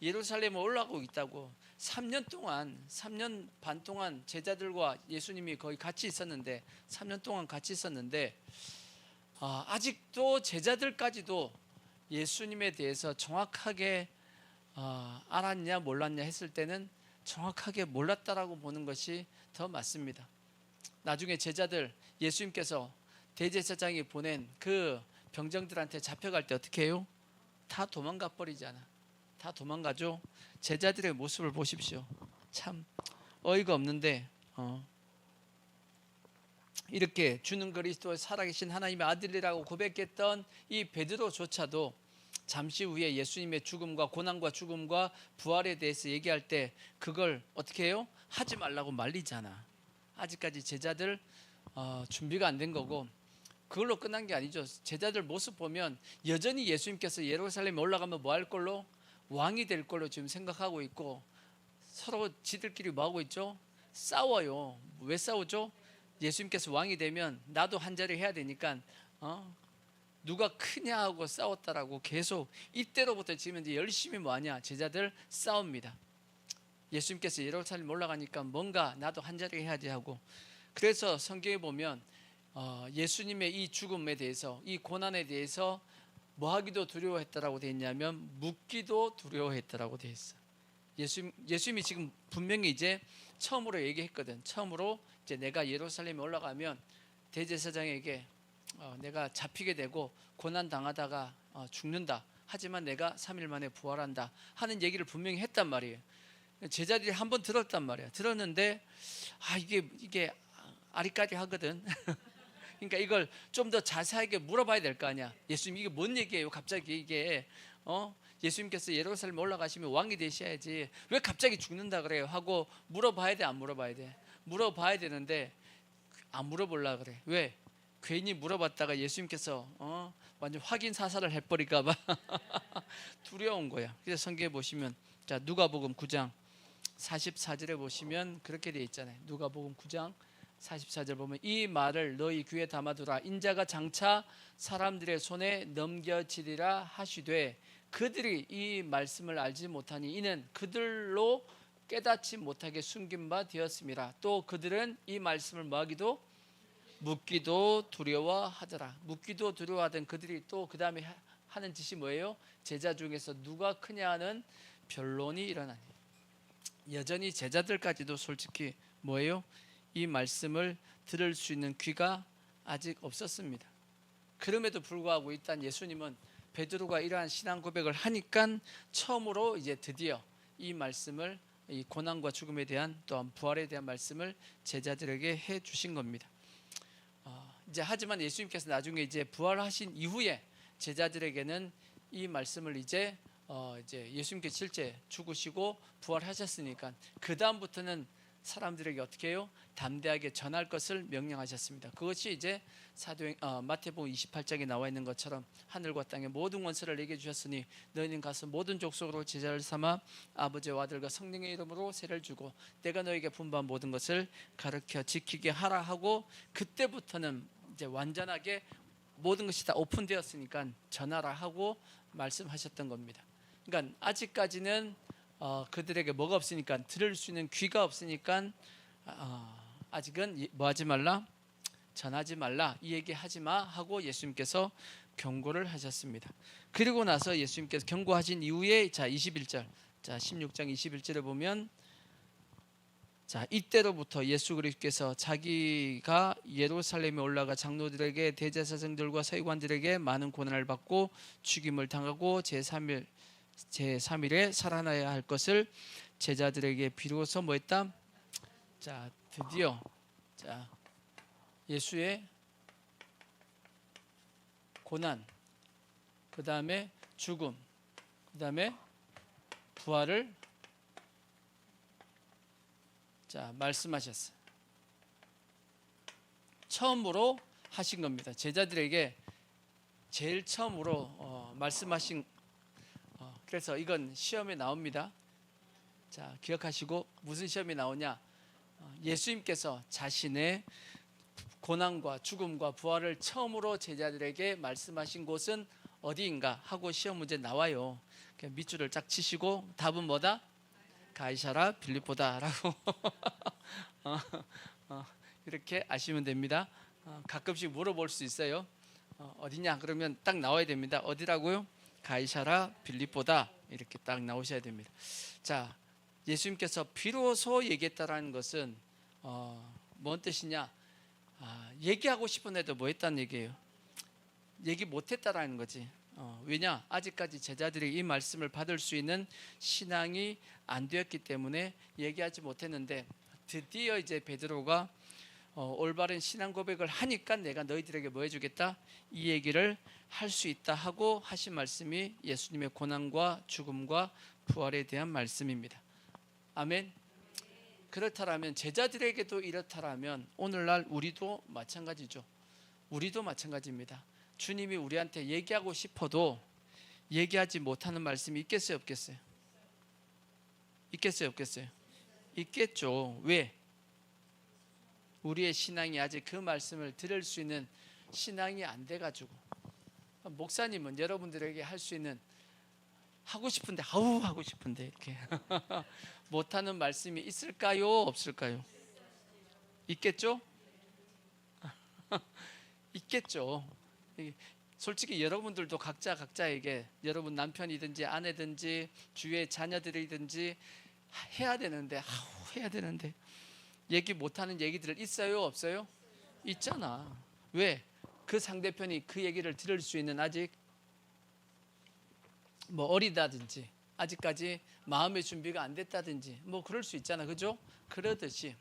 예루살렘에 올라가고 있다고. 3년 반 동안 제자들과 예수님이 거의 같이 있었는데, 3년 동안 같이 있었는데 아직도 제자들까지도 예수님에 대해서 정확하게 알았냐 몰랐냐 했을 때는 정확하게 몰랐다라고 보는 것이 더 맞습니다. 나중에 제자들, 예수님께서 대제사장이 보낸 그 병정들한테 잡혀갈 때 어떻게 해요? 다 도망가 버리잖아. 다 도망가죠. 제자들의 모습을 보십시오. 참 어이가 없는데 이렇게 주는 그리스도 살아계신 하나님의 아들이라고 고백했던 이 베드로조차도 잠시 후에 예수님의 죽음과 고난과 죽음과 부활에 대해서 얘기할 때 그걸 어떻게 해요? 하지 말라고 말리잖아. 아직까지 제자들 준비가 안 된 거고, 그걸로 끝난 게 아니죠. 제자들 모습 보면 여전히 예수님께서 예루살렘에 올라가면 뭐 할 걸로? 왕이 될 걸로 지금 생각하고 있고, 서로 지들끼리 뭐 하고 있죠? 싸워요. 왜 싸우죠? 예수님께서 왕이 되면 나도 한 자리 해야 되니까 누가 크냐 하고 싸웠다라고 계속 이때로부터 지금 이제 열심히 뭐 하냐? 제자들 싸웁니다. 예수님께서 예루살렘 올라가니까 뭔가 나도 한 자리 해야지 하고. 그래서 성경에 보면 예수님의 이 죽음에 대해서, 이 고난에 대해서 뭐 하기도 두려워했다라고 되어 있냐면 묻기도 두려워했다라고 되어 있어. 예수님이 지금 분명히 이제 처음으로 얘기했거든. 처음으로 이제 내가 예루살렘에 올라가면 대제사장에게 내가 잡히게 되고 고난 당하다가 죽는다. 하지만 내가 3일 만에 부활한다 하는 얘기를 분명히 했단 말이에요. 제자들이 한번 들었단 말이야. 들었는데 이게 아리까리하거든. 그러니까 이걸 좀 더 자세하게 물어봐야 될 거 아니야. 예수님 이게 뭔 얘기예요? 갑자기 이게 예수님께서 예루살렘 올라가시면 왕이 되셔야지 왜 갑자기 죽는다 그래요? 하고 물어봐야 돼, 안 물어봐야 돼? 물어봐야 되는데 안 물어보려고 그래. 왜? 괜히 물어봤다가 예수님께서 완전 확인 사살을 해버릴까 봐 두려운 거야. 그래서 성경에 보시면 자, 누가복음 9장 44절에 보시면 그렇게 되어 있잖아요. 누가복음 9장 44절 보면 이 말을 너희 귀에 담아두라. 인자가 장차 사람들의 손에 넘겨지리라 하시되 그들이 이 말씀을 알지 못하니 이는 그들로 깨닫지 못하게 숨긴 바 되었습니다. 또 그들은 이 말씀을 뭐하기도 묻기도 두려워하더라. 묻기도 두려워하던 그들이 또 그 다음에 하는 짓이 뭐예요? 제자 중에서 누가 크냐 하는 변론이 일어나니, 여전히 제자들까지도 솔직히 뭐예요? 이 말씀을 들을 수 있는 귀가 아직 없었습니다. 그럼에도 불구하고 일단 예수님은 베드로가 이러한 신앙 고백을 하니까 처음으로 이제 드디어 이 말씀을, 이 고난과 죽음에 대한 또한 부활에 대한 말씀을 제자들에게 해 주신 겁니다. 이제 하지만 예수님께서 나중에 이제 부활하신 이후에 제자들에게는 이 말씀을 이제 예수님께서 실제 죽으시고 부활하셨으니까 그 다음부터는 사람들에게 어떻게 해요? 담대하게 전할 것을 명령하셨습니다. 그것이 이제 마태복음 28장에 나와 있는 것처럼 하늘과 땅의 모든 권세를 내게 주셨으니 너희는 가서 모든 족속으로 제자를 삼아 아버지와 아들과 성령의 이름으로 세를 주고 내가 너에게 분부한 모든 것을 가르쳐 지키게 하라 하고, 그때부터는 이제 완전하게 모든 것이 다 오픈되었으니까 전하라 하고 말씀하셨던 겁니다. 그러니까 아직까지는 그들에게 뭐가 없으니까, 들을 수 있는 귀가 없으니까 아직은 뭐 하지 말라? 전하지 말라, 이 얘기 하지 마 하고 예수님께서 경고를 하셨습니다. 그리고 나서 예수님께서 경고하신 이후에 21절, 16장 21절에 보면 이때로부터 예수 그리스도께서 자기가 예루살렘에 올라가 장로들에게 대제사장들과 서기관들에게 많은 고난을 받고 죽임을 당하고 제3일에 살아나야 할 것을 제자들에게 비로소 뭐 했다? 드디어 예수의 고난, 그 다음에 죽음, 그 다음에 부활을 말씀하셨어요. 처음으로 하신 겁니다. 제자들에게 제일 처음으로 말씀하신. 그래서 이건 시험에 나옵니다. 기억하시고, 무슨 시험이 나오냐? 예수님께서 자신의 고난과 죽음과 부활을 처음으로 제자들에게 말씀하신 곳은 어디인가 하고 시험 문제 나와요. 밑줄을 쫙 치시고 답은 뭐다? 가이사라 빌립보다라고 이렇게 아시면 됩니다. 가끔씩 물어볼 수 있어요. 어디냐? 그러면 딱 나와야 됩니다. 어디라고요? 가이사라 빌립보다, 이렇게 딱 나오셔야 됩니다. 예수님께서 비로소 얘기했다라는 것은 뭔 뜻이냐? 얘기하고 싶은 애도 뭐 했다는 얘기예요? 얘기 못했다라는 거지. 왜냐? 아직까지 제자들이 이 말씀을 받을 수 있는 신앙이 안 되었기 때문에 얘기하지 못했는데, 드디어 이제 베드로가 올바른 신앙 고백을 하니까 내가 너희들에게 뭐 해주겠다? 이 얘기를 할 수 있다 하고 하신 말씀이 예수님의 고난과 죽음과 부활에 대한 말씀입니다. 아멘. 그렇다라면, 제자들에게도 이렇다라면 오늘날 우리도 마찬가지죠. 우리도 마찬가지입니다. 주님이 우리한테 얘기하고 싶어도 얘기하지 못하는 말씀이 있겠어요, 없겠어요? 있겠어요, 없겠어요? 있겠죠. 왜? 우리의 신앙이 아직 그 말씀을 들을 수 있는 신앙이 안 돼가지고. 목사님은 여러분들에게 할 수 있는, 하고 싶은데 하고 싶은데 이렇게 못하는 말씀이 있을까요, 없을까요? 있겠죠? 있겠죠. 솔직히 여러분들도 각자에게, 여러분 남편이든지 아내든지 주위의 자녀들이든지 해야 되는데 얘기 못하는 얘기들 있어요, 없어요? 있잖아. 왜? 그 상대편이 그 얘기를 들을 수 있는 아직 뭐 어리다든지 아직까지 마음의 준비가 안 됐다든지 뭐 그럴 수 있잖아, 그죠? 그러듯이,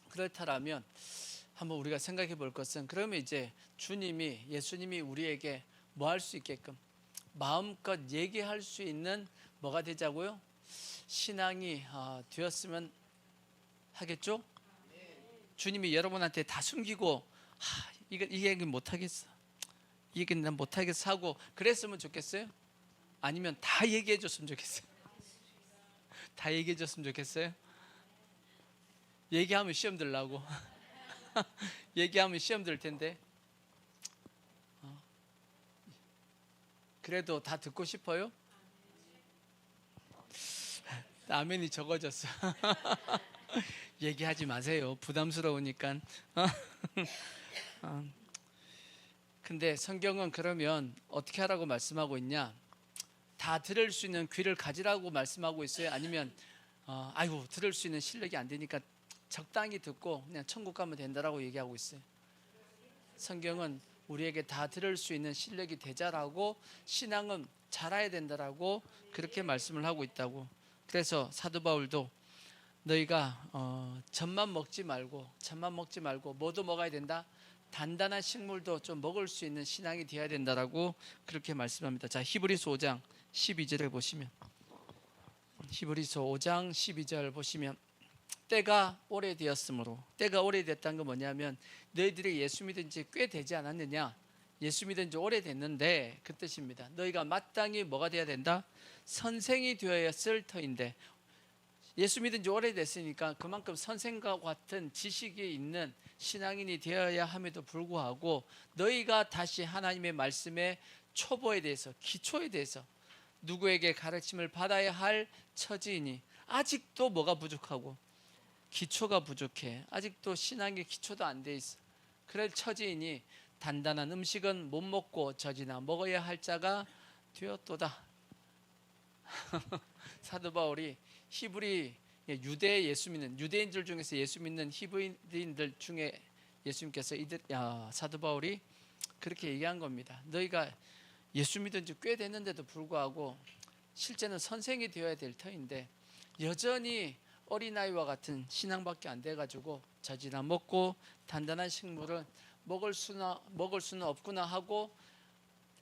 그렇다라면 한번 우리가 생각해 볼 것은, 그러면 이제 예수님이 우리에게 뭐 할 수 있게끔 마음껏 얘기할 수 있는 뭐가 되자고요? 신앙이 되었으면 하겠죠? 주님이 여러분한테 다 숨기고 이 얘기 못하겠어, 이 얘기 난 못하겠어 하고 그랬으면 좋겠어요? 아니면 다 얘기해 줬으면 좋겠어요? 다 얘기해 줬으면 좋겠어요? 얘기하면 시험 들라고 얘기하면 시험 들 텐데, 그래도 다 듣고 싶어요? 아멘이 적어졌어. 얘기하지 마세요, 부담스러우니까. 근데 성경은 그러면 어떻게 하라고 말씀하고 있냐? 다 들을 수 있는 귀를 가지라고 말씀하고 있어요? 아니면 아이고 들을 수 있는 실력이 안 되니까 적당히 듣고 그냥 천국 가면 된다라고 얘기하고 있어요. 성경은 우리에게 다 들을 수 있는 실력이 되자라고, 신앙은 자라야 된다라고 그렇게 말씀을 하고 있다고. 그래서 사도 바울도 너희가 젖만 먹지 말고 뭐도 먹어야 된다. 단단한 식물도 좀 먹을 수 있는 신앙이 되어야 된다라고 그렇게 말씀합니다. 자, 히브리서 5장 12절을 보시면, 히브리서 5장 12절 보시면, 때가 오래되었으므로, 때가 오래됐다는 건 뭐냐면 너희들이 예수 믿은 지 꽤 되지 않았느냐, 예수 믿은 지 오래됐는데 그 뜻입니다. 너희가 마땅히 뭐가 되어야 된다? 선생이 되었을 터인데, 예수 믿은 지 오래됐으니까 그만큼 선생과 같은 지식이 있는 신앙인이 되어야 함에도 불구하고 너희가 다시 하나님의 말씀의 초보에 대해서, 기초에 대해서 누구에게 가르침을 받아야 할 처지이니 아직도 뭐가 부족하고 기초가 부족해. 아직도 신앙의 기초도 안 돼 있어. 그럴 처지이니 단단한 음식은 못 먹고 젖이나 먹어야 할 자가 되었도다. 사도 바울이 히브리 유대 예수 믿는 유대인들 중에서 예수 믿는 히브리인들 중에 예수님께서 사도 바울이 그렇게 얘기한 겁니다. 너희가 예수 믿은 지 꽤 됐는데도 불구하고 실제는 선생이 되어야 될 터인데 여전히 어린아이와 같은 신앙밖에 안 돼가지고 젖이나 먹고 단단한 식물은 먹을 수는 없구나 하고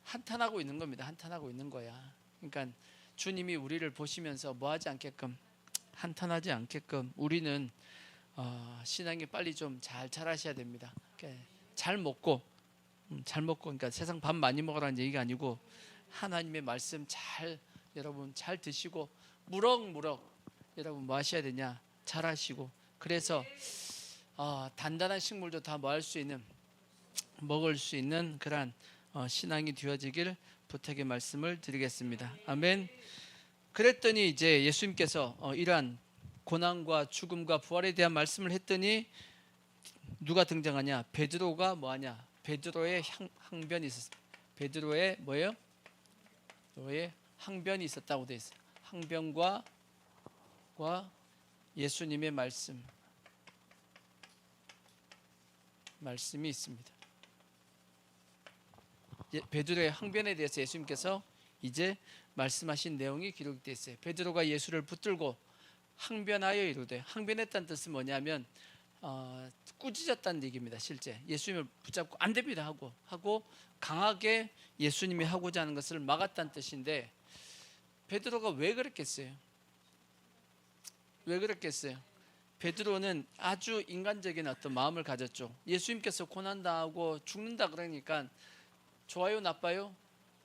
한탄하고 있는 겁니다. 한탄하고 있는 거야. 그러니까 주님이 우리를 보시면서 뭐하지 않게끔, 한탄하지 않게끔 우리는 신앙이 빨리 좀 잘 자라셔야 됩니다. 그러니까 잘 먹고 그러니까 세상 밥 많이 먹으라는 얘기가 아니고 하나님의 말씀 여러분 잘 드시고 무럭무럭 여러분 뭐 하셔야 되냐, 잘 하시고, 그래서 단단한 식물도 다 먹을 수 있는 그러한 신앙이 되어지길 부탁의 말씀을 드리겠습니다. 아멘. 그랬더니 이제 예수님께서 이러한 고난과 죽음과 부활에 대한 말씀을 했더니 누가 등장하냐? 베드로가 뭐하냐? 베드로의 항변이 있었어요. 베드로의 뭐예요? 너의 항변이 있었다고 되어 있어요. 항변과 예수님의 말씀이 있습니다. 베드로의 항변에 대해서 예수님께서 이제 말씀하신 내용이 기록되어 있어요. 베드로가 예수를 붙들고 항변하여 이르되, 항변했다는 뜻은 뭐냐면 꾸짖었다는 얘기입니다. 실제 예수님을 붙잡고 안 됩니다 하고 강하게 예수님이 하고자 하는 것을 막았다는 뜻인데, 베드로가 왜 그랬겠어요? 베드로는 아주 인간적인 어떤 마음을 가졌죠. 예수님께서 고난당하고 죽는다 그러니까 좋아요, 나빠요?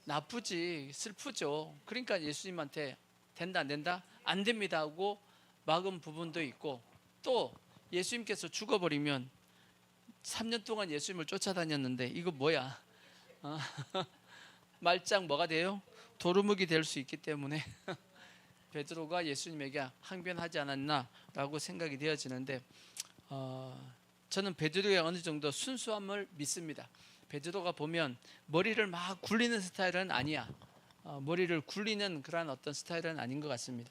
나쁘지, 슬프죠. 그러니까 예수님한테 된다 안 된다? 안 됩니다 하고 막은 부분도 있고, 또 예수님께서 죽어버리면 3년 동안 예수님을 쫓아다녔는데 이거 뭐야? 말짱 뭐가 돼요? 도루묵이 될 수 있기 때문에 베드로가 예수님에게 항변하지 않았나라고 생각이 되어지는데, 저는 베드로의 어느 정도 순수함을 믿습니다. 베드로가 보면 머리를 막 굴리는 스타일은 아니야. 머리를 굴리는 그런 어떤 스타일은 아닌 것 같습니다.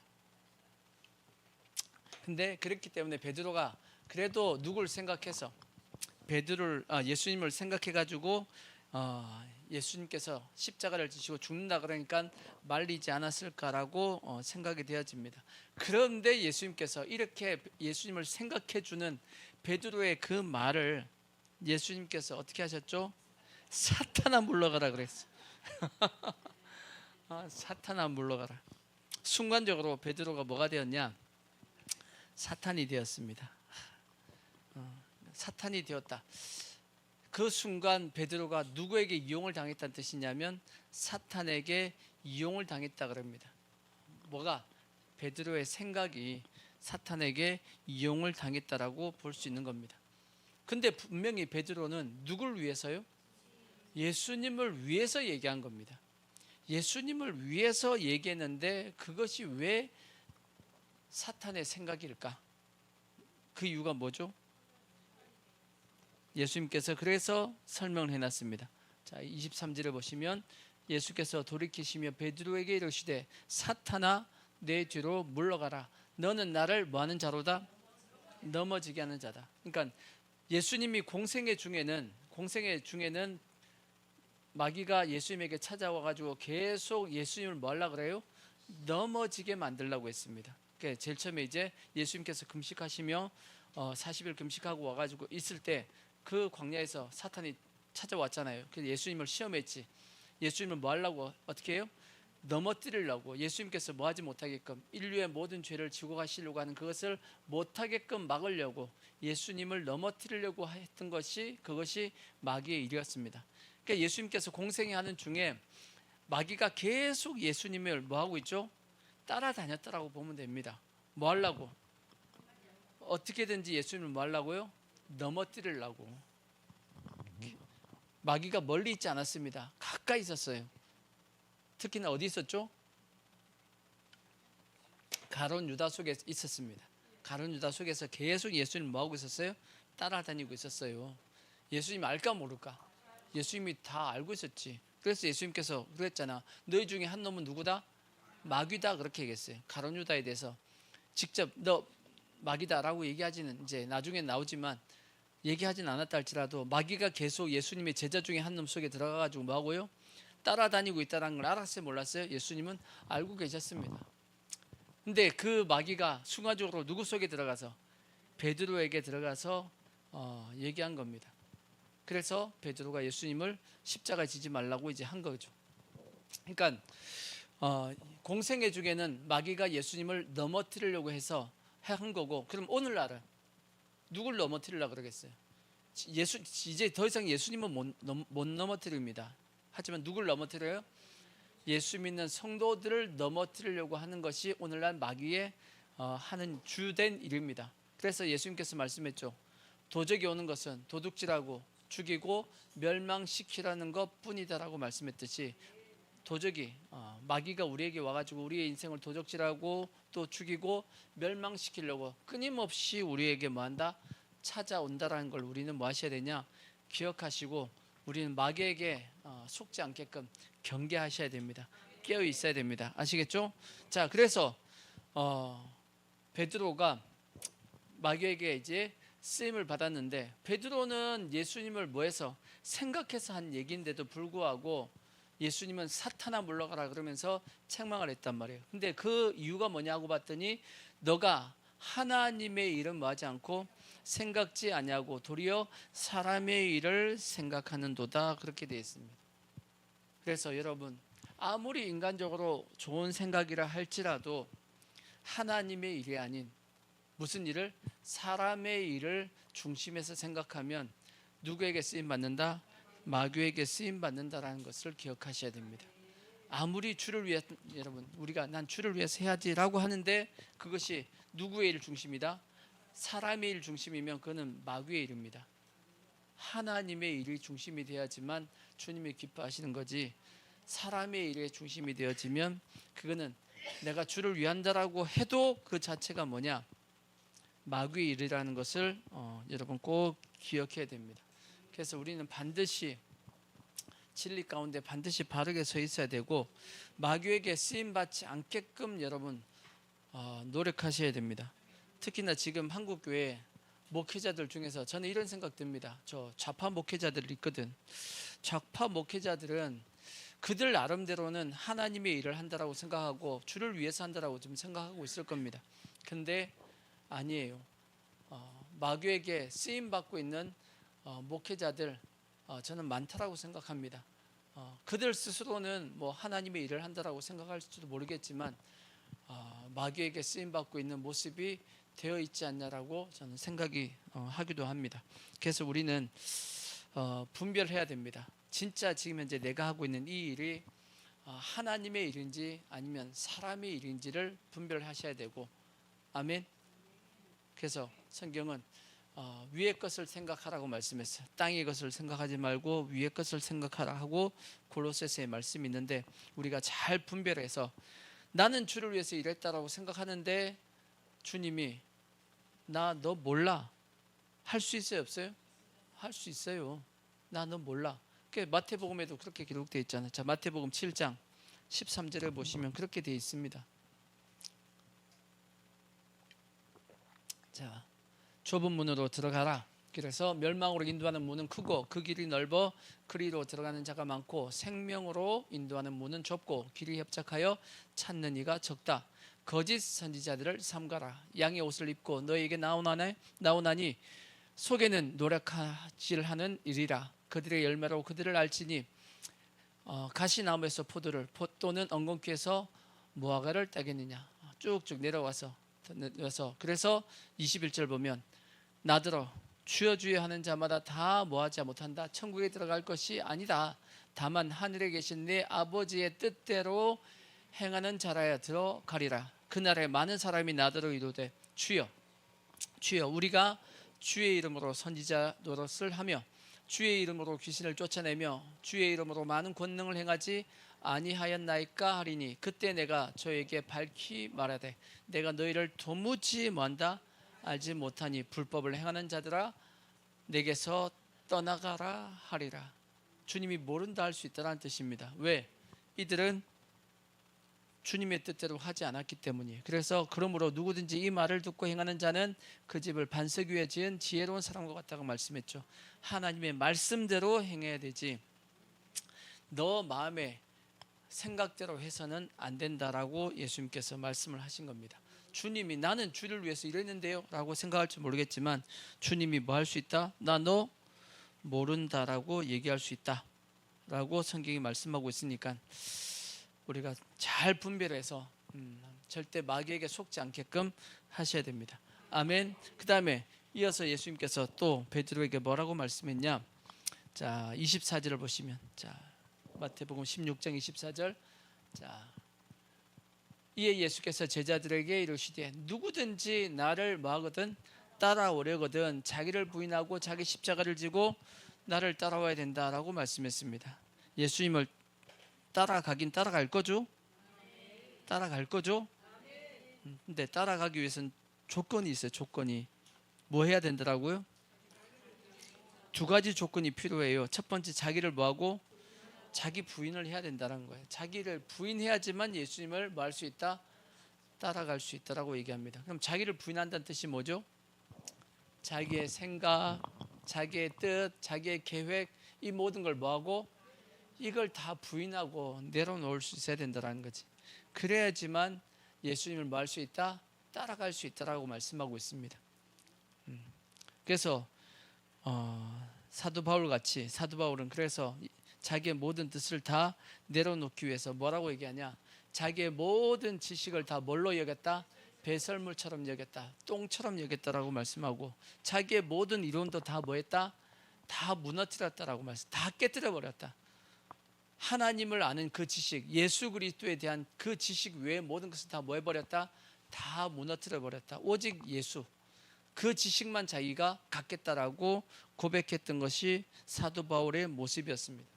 근데 그렇기 때문에 베드로가 그래도 누굴 생각해서 예수님을 생각해가지고 예수님께서 십자가를 지시고 죽는다 그러니까 말리지 않았을까라고 생각이 되어집니다. 그런데 예수님께서 이렇게 예수님을 생각해주는 베드로의 그 말을 예수님께서 어떻게 하셨죠? 사탄아 물러가라 그랬어요. 사탄아 물러가라. 순간적으로 베드로가 뭐가 되었냐? 사탄이 되었습니다. 사탄이 되었다. 그 순간 베드로가 누구에게 이용을 당했다는 뜻이냐면 사탄에게 이용을 당했다 그럽니다. 뭐가? 베드로의 생각이 사탄에게 이용을 당했다라고 볼 수 있는 겁니다. 근데 분명히 베드로는 누굴 위해서요? 예수님을 위해서 얘기한 겁니다. 예수님을 위해서 얘기했는데 그것이 왜 사탄의 생각일까? 그 이유가 뭐죠? 예수님께서 그래서 설명을 해놨습니다. 자, 23절을 보시면 예수께서 돌이키시며 베드로에게 이르시되 사탄아 내 뒤로 물러가라. 너는 나를 뭐하는 자로다? 넘어지게 하는 자다. 그러니까 예수님이 공생애 중에는 마귀가 예수님에게 찾아와 가지고 계속 예수님을 뭐 하려고 그래요? 넘어지게 만들려고 했습니다. 그러니까 제일 처음에 이제 예수님께서 금식하시며 40일 금식하고 와가지고 있을 때 그 광야에서 사탄이 찾아왔잖아요. 그래서 예수님을 시험했지. 예수님을 뭐 하려고 어떻게 해요? 넘어뜨리려고. 예수님께서 뭐 하지 못하게끔, 인류의 모든 죄를 지고 가시려고 하는 그것을 못하게끔 막으려고 예수님을 넘어뜨리려고 했던 것이, 그것이 마귀의 일이었습니다. 그러니까 예수님께서 공생애 하는 중에 마귀가 계속 예수님을 뭐 하고 있죠? 따라다녔다라고 보면 됩니다. 뭐 하려고? 어떻게든지 예수님을 뭐 하려고요? 넘어뜨리려고. 마귀가 멀리 있지 않았습니다. 가까이 있었어요. 특히나 어디 있었죠? 가룟 유다 속에 있었습니다. 가룟 유다 속에서 계속 예수님을 뭐 하고 있었어요? 따라다니고 있었어요. 예수님 알까 모를까? 예수님이 다 알고 있었지. 그래서 예수님께서 그랬잖아. 너희 중에 한 놈은 누구다? 마귀다, 그렇게 얘기했어요. 가룟 유다에 대해서 직접 너 마귀다라고 얘기하지는 이제 나중에 나오지만 얘기하진 않았다 할지라도 마귀가 계속 예수님의 제자 중에 한 놈 속에 들어가가지고 뭐 하고요? 따라다니고 있다는 걸 알았어요, 몰랐어요? 예수님은 알고 계셨습니다. 근데 그 마귀가 순간적으로 누구 속에 들어가서? 베드로에게 들어가서 얘기한 겁니다. 그래서 베드로가 예수님을 십자가에 지지 말라고 이제 한 거죠. 그러니까 공생애 중에는 마귀가 예수님을 넘어뜨리려고 해서 한 거고, 그럼 오늘날은 누굴 넘어뜨리려고 그러겠어요? 이제 더 이상 예수님은 못 넘어뜨립니다. 하지만 누굴 넘어뜨려요? 예수 믿는 성도들을 넘어뜨리려고 하는 것이 오늘날 마귀의 하는 주된 일입니다. 그래서 예수님께서 말씀했죠. 도적이 오는 것은 도둑질하고 죽이고 멸망시키라는 것뿐이다라고 말씀했듯이, 도적이 마귀가 우리에게 와가지고 우리의 인생을 도적질하고 또 죽이고 멸망시키려고 끊임없이 우리에게 뭐한다? 찾아온다라는 걸 우리는 뭐 하셔야 되냐? 기억하시고 우리는 마귀에게 속지 않게끔 경계하셔야 됩니다. 깨어 있어야 됩니다. 아시겠죠? 자, 그래서 베드로가 마귀에게 이제 쓰임을 받았는데, 베드로는 예수님을 뭐해서 생각해서 한 얘기인데도 불구하고 예수님은 사탄아 물러가라 그러면서 책망을 했단 말이에요. 근데 그 이유가 뭐냐고 봤더니 너가 하나님의 일은 뭐하지 않고 생각지 아니하고 도리어 사람의 일을 생각하는도다, 그렇게 되어 있습니다. 그래서 여러분, 아무리 인간적으로 좋은 생각이라 할지라도 하나님의 일이 아닌 무슨 일을? 사람의 일을 중심에서 생각하면 누구에게 쓰임 받는다? 마귀에게 쓰임 받는다라는 것을 기억하셔야 됩니다. 아무리 주를 위해, 여러분 우리가 난 주를 위해서 해야지라고 하는데 그것이 누구의 일 중심이다? 사람의 일 중심이면 그거는 마귀의 일입니다. 하나님의 일이 중심이 되어야지만 주님이 기뻐하시는 거지, 사람의 일의 중심이 되어지면 그거는 내가 주를 위한다라고 해도 그 자체가 뭐냐? 마귀의 일이라는 것을 여러분 꼭 기억해야 됩니다. 그래서 우리는 반드시 진리 가운데 반드시 바르게 서 있어야 되고, 마귀에게 쓰임받지 않게끔 여러분 노력하셔야 됩니다. 특히나 지금 한국교회 목회자들 중에서 저는 이런 생각 듭니다. 저 좌파 목회자들 있거든. 좌파 목회자들은 그들 나름대로는 하나님의 일을 한다라고 생각하고 주를 위해서 한다라고 좀 생각하고 있을 겁니다. 근데 아니에요. 마귀에게 쓰임받고 있는 목회자들 저는 많다라고 생각합니다. 그들 스스로는 뭐 하나님의 일을 한다라고 생각할지도 모르겠지만 마귀에게 쓰임받고 있는 모습이 되어 있지 않냐라고 저는 생각이 하기도 합니다. 그래서 우리는 분별해야 됩니다. 진짜 지금 현재 내가 하고 있는 이 일이 하나님의 일인지 아니면 사람의 일인지를 분별하셔야 되고, 아멘. 그래서 성경은 위의 것을 생각하라고 말씀했어요. 땅의 것을 생각하지 말고 위의 것을 생각하라 하고 골로새서의 말씀이 있는데, 우리가 잘 분별해서 나는 주를 위해서 일했다라고 생각하는데 주님이 나 너 몰라 할 수 있어요, 없어요? 할 수 있어요. 나 너 몰라. 마태복음에도 그렇게 기록되어 있잖아요. 자, 마태복음 7장 13절에 보시면 그렇게 되어 있습니다. 자, 좁은 문으로 들어가라. 그래서 멸망으로 인도하는 문은 크고 그 길이 넓어 그리로 들어가는 자가 많고 생명으로 인도하는 문은 좁고 길이 협착하여 찾는 이가 적다. 거짓 선지자들을 삼가라. 양의 옷을 입고 너에게 나오나니 속에는 노력하는 일이라. 그들의 열매로 그들을 알지니 가시나무에서 포도를 또는 엉겅퀴에서 무화과를 따겠느냐. 쭉쭉 내려와서 그래서 21절 보면 나더러 주여 주여 하는 자마다 다 뭐하지 못한다. 천국에 들어갈 것이 아니다. 다만 하늘에 계신 내 아버지의 뜻대로 행하는 자라야 들어가리라. 그날에 많은 사람이 나더러 이르되 주여 주여 우리가 주의 이름으로 선지자 노릇을 하며 주의 이름으로 귀신을 쫓아내며 주의 이름으로 많은 권능을 행하지 아니하였나이까 하리니 그때 내가 저에게 밝히 말하되 내가 너희를 도무지 뭐한다 알지 못하니 불법을 행하는 자들아 내게서 떠나가라 하리라. 주님이 모른다 할 수 있다는 뜻입니다. 왜? 이들은 주님의 뜻대로 하지 않았기 때문이에요. 그래서 그러므로 누구든지 이 말을 듣고 행하는 자는 그 집을 반석 위에 지은 지혜로운 사람과 같다고 말씀했죠. 하나님의 말씀대로 행해야 되지 너 마음의 생각대로 해서는 안 된다라고 예수님께서 말씀을 하신 겁니다. 주님이 나는 주를 위해서 이랬는데요 라고 생각할지 모르겠지만 주님이 뭐 할 수 있다? 나 너 모른다라고 얘기할 수 있다 라고 성경이 말씀하고 있으니까 우리가 잘 분별해서 절대 마귀에게 속지 않게끔 하셔야 됩니다. 아멘. 그 다음에 이어서 예수님께서 또 베드로에게 뭐라고 말씀했냐. 자 24절을 보시면 자 마태복음 16장 24절 자 이에 예수께서 제자들에게 이르시되 누구든지 나를 뭐하거든 따라오려거든 자기를 부인하고 자기 십자가를 지고 나를 따라와야 된다라고 말씀했습니다. 예수님을 따라가긴 따라갈 거죠? 따라갈 거죠? 근데 따라가기 위해서는 조건이 있어요. 조건이 뭐 해야 된다고요? 두 가지 조건이 필요해요. 첫 번째 자기를 뭐하고 자기 부인을 해야 된다는 거예요. 자기를 부인해야지만 예수님을 뭐 할 수 있다? 따라갈 수 있다라고 얘기합니다. 그럼 자기를 부인한다는 뜻이 뭐죠? 자기의 생각, 자기의 뜻, 자기의 계획 이 모든 걸 뭐하고 이걸 다 부인하고 내려놓을 수 있어야 된다는 거지. 그래야지만 예수님을 뭐 할 수 있다? 따라갈 수 있다라고 말씀하고 있습니다. 그래서 사도 바울 같이 사도 바울은 그래서 자기의 모든 뜻을 다 내려놓기 위해서 뭐라고 얘기하냐? 자기의 모든 지식을 다 뭘로 여겼다? 배설물처럼 여겼다. 똥처럼 여겼다라고 말씀하고 자기의 모든 이론도 다 뭐했다? 다 무너뜨렸다라고 말씀. 다 깨뜨려 버렸다. 하나님을 아는 그 지식, 예수 그리스도에 대한 그 지식 외에 모든 것을 다 뭐 해버렸다? 다 무너뜨려 버렸다. 오직 예수. 그 지식만 자기가 갖겠다라고 고백했던 것이 사도 바울의 모습이었습니다.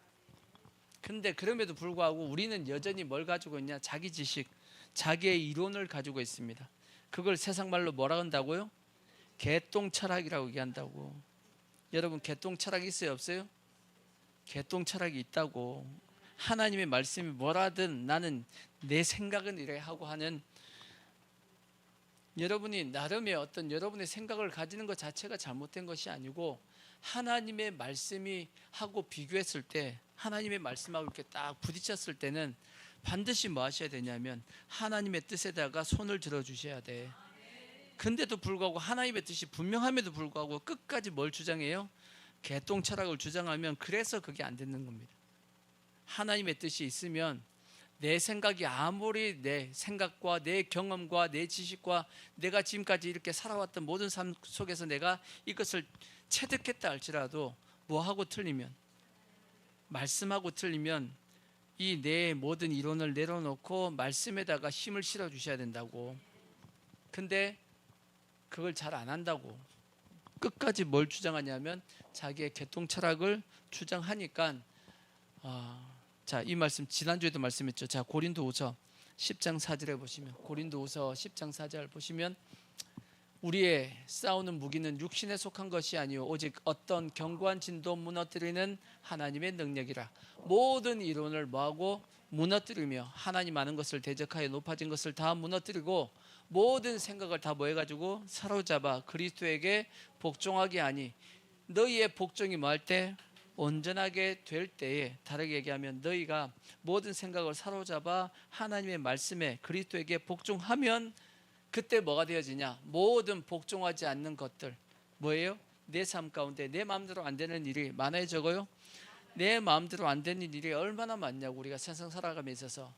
근데 그럼에도 불구하고 우리는 여전히 뭘 가지고 있냐? 자기 지식, 자기의 이론을 가지고 있습니다. 그걸 세상 말로 뭐라 한다고요? 개똥 철학이라고 얘기한다고. 여러분 개똥 철학이 있어요? 없어요? 개똥 철학이 있다고. 하나님의 말씀이 뭐라든 나는 내 생각은 이래 하고 하는 여러분이 나름의 어떤 여러분의 생각을 가지는 것 자체가 잘못된 것이 아니고 하나님의 말씀이 하고 비교했을 때 하나님의 말씀하고 이렇게 딱 부딪혔을 때는 반드시 뭐 하셔야 되냐면 하나님의 뜻에다가 손을 들어 주셔야 돼. 근데도 불구하고 하나님의 뜻이 분명함에도 불구하고 끝까지 뭘 주장해요? 개똥 철학을 주장하면 그래서 그게 안 되는 겁니다. 하나님의 뜻이 있으면 내 생각이 아무리 내 생각과 내 경험과 내 지식과 내가 지금까지 이렇게 살아왔던 모든 삶 속에서 내가 이것을 체득했다 할지라도 뭐하고 틀리면 말씀하고 틀리면 이 내 모든 이론을 내려놓고 말씀에다가 힘을 실어 주셔야 된다고. 근데 그걸 잘 안 한다고. 끝까지 뭘 주장하냐면 자기의 개똥 철학을 주장하니까 자, 이 말씀 지난주에도 말씀했죠. 자, 고린도후서 10장 4절에 보시면 고린도후서 10장 4절 보시면 우리의 싸우는 무기는 육신에 속한 것이 아니요 오직 어떤 견고한 진도 무너뜨리는 하나님의 능력이라. 모든 이론을 뭐하고 무너뜨리며 하나님 아는 것을 대적하여 높아진 것을 다 무너뜨리고 모든 생각을 다 뭐해가지고 사로잡아 그리스도에게 복종하게 하니 너희의 복종이 뭐할 때 온전하게 될 때에, 다르게 얘기하면 너희가 모든 생각을 사로잡아 하나님의 말씀에 그리스도에게 복종하면 그때 뭐가 되어지냐? 모든 복종하지 않는 것들 뭐예요? 내 삶 가운데 내 마음대로 안 되는 일이 많아요, 적어요? 내 마음대로 안 되는 일이 얼마나 많냐고. 우리가 세상 살아가면서 있어서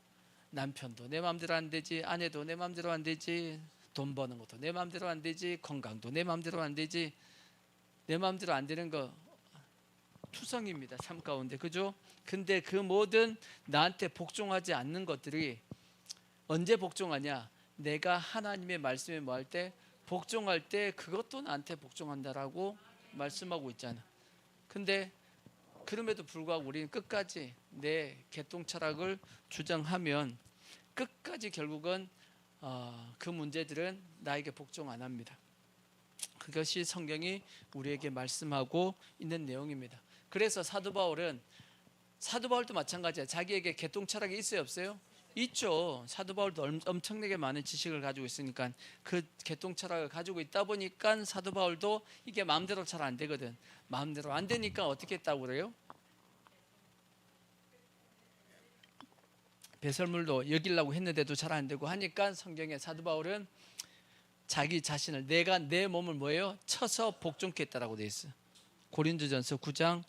남편도 내 마음대로 안 되지, 아내도 내 마음대로 안 되지, 돈 버는 것도 내 마음대로 안 되지, 건강도 내 마음대로 안 되지. 내 마음대로 안 되는 거 투성입니다, 삶 가운데. 그죠? 근데 그 모든 나한테 복종하지 않는 것들이 언제 복종하냐? 내가 하나님의 말씀에 뭐 할 때? 복종할 때 그것도 나한테 복종한다라고 말씀하고 있잖아. 근데 그럼에도 불구하고 우리는 끝까지 내 개똥 철학을 주장하면 끝까지 결국은 그 문제들은 나에게 복종 안 합니다. 그것이 성경이 우리에게 말씀하고 있는 내용입니다. 그래서 사도 바울도 마찬가지야. 자기에게 개똥 철학이 있어요, 없어요? 있죠. 사도 바울도 엄청나게 많은 지식을 가지고 있으니까 그 개똥 철학을 가지고 있다 보니까 사도 바울도 이게 마음대로 잘 안 되거든. 마음대로 안 되니까 어떻게 했다고 그래요? 배설물도 여기려고 했는데도 잘 안 되고 하니까 성경에 사도 바울은 자기 자신을, 내가 내 몸을 뭐예요? 쳐서 복종케 했다라고 돼 있어요. 고린도전서 9장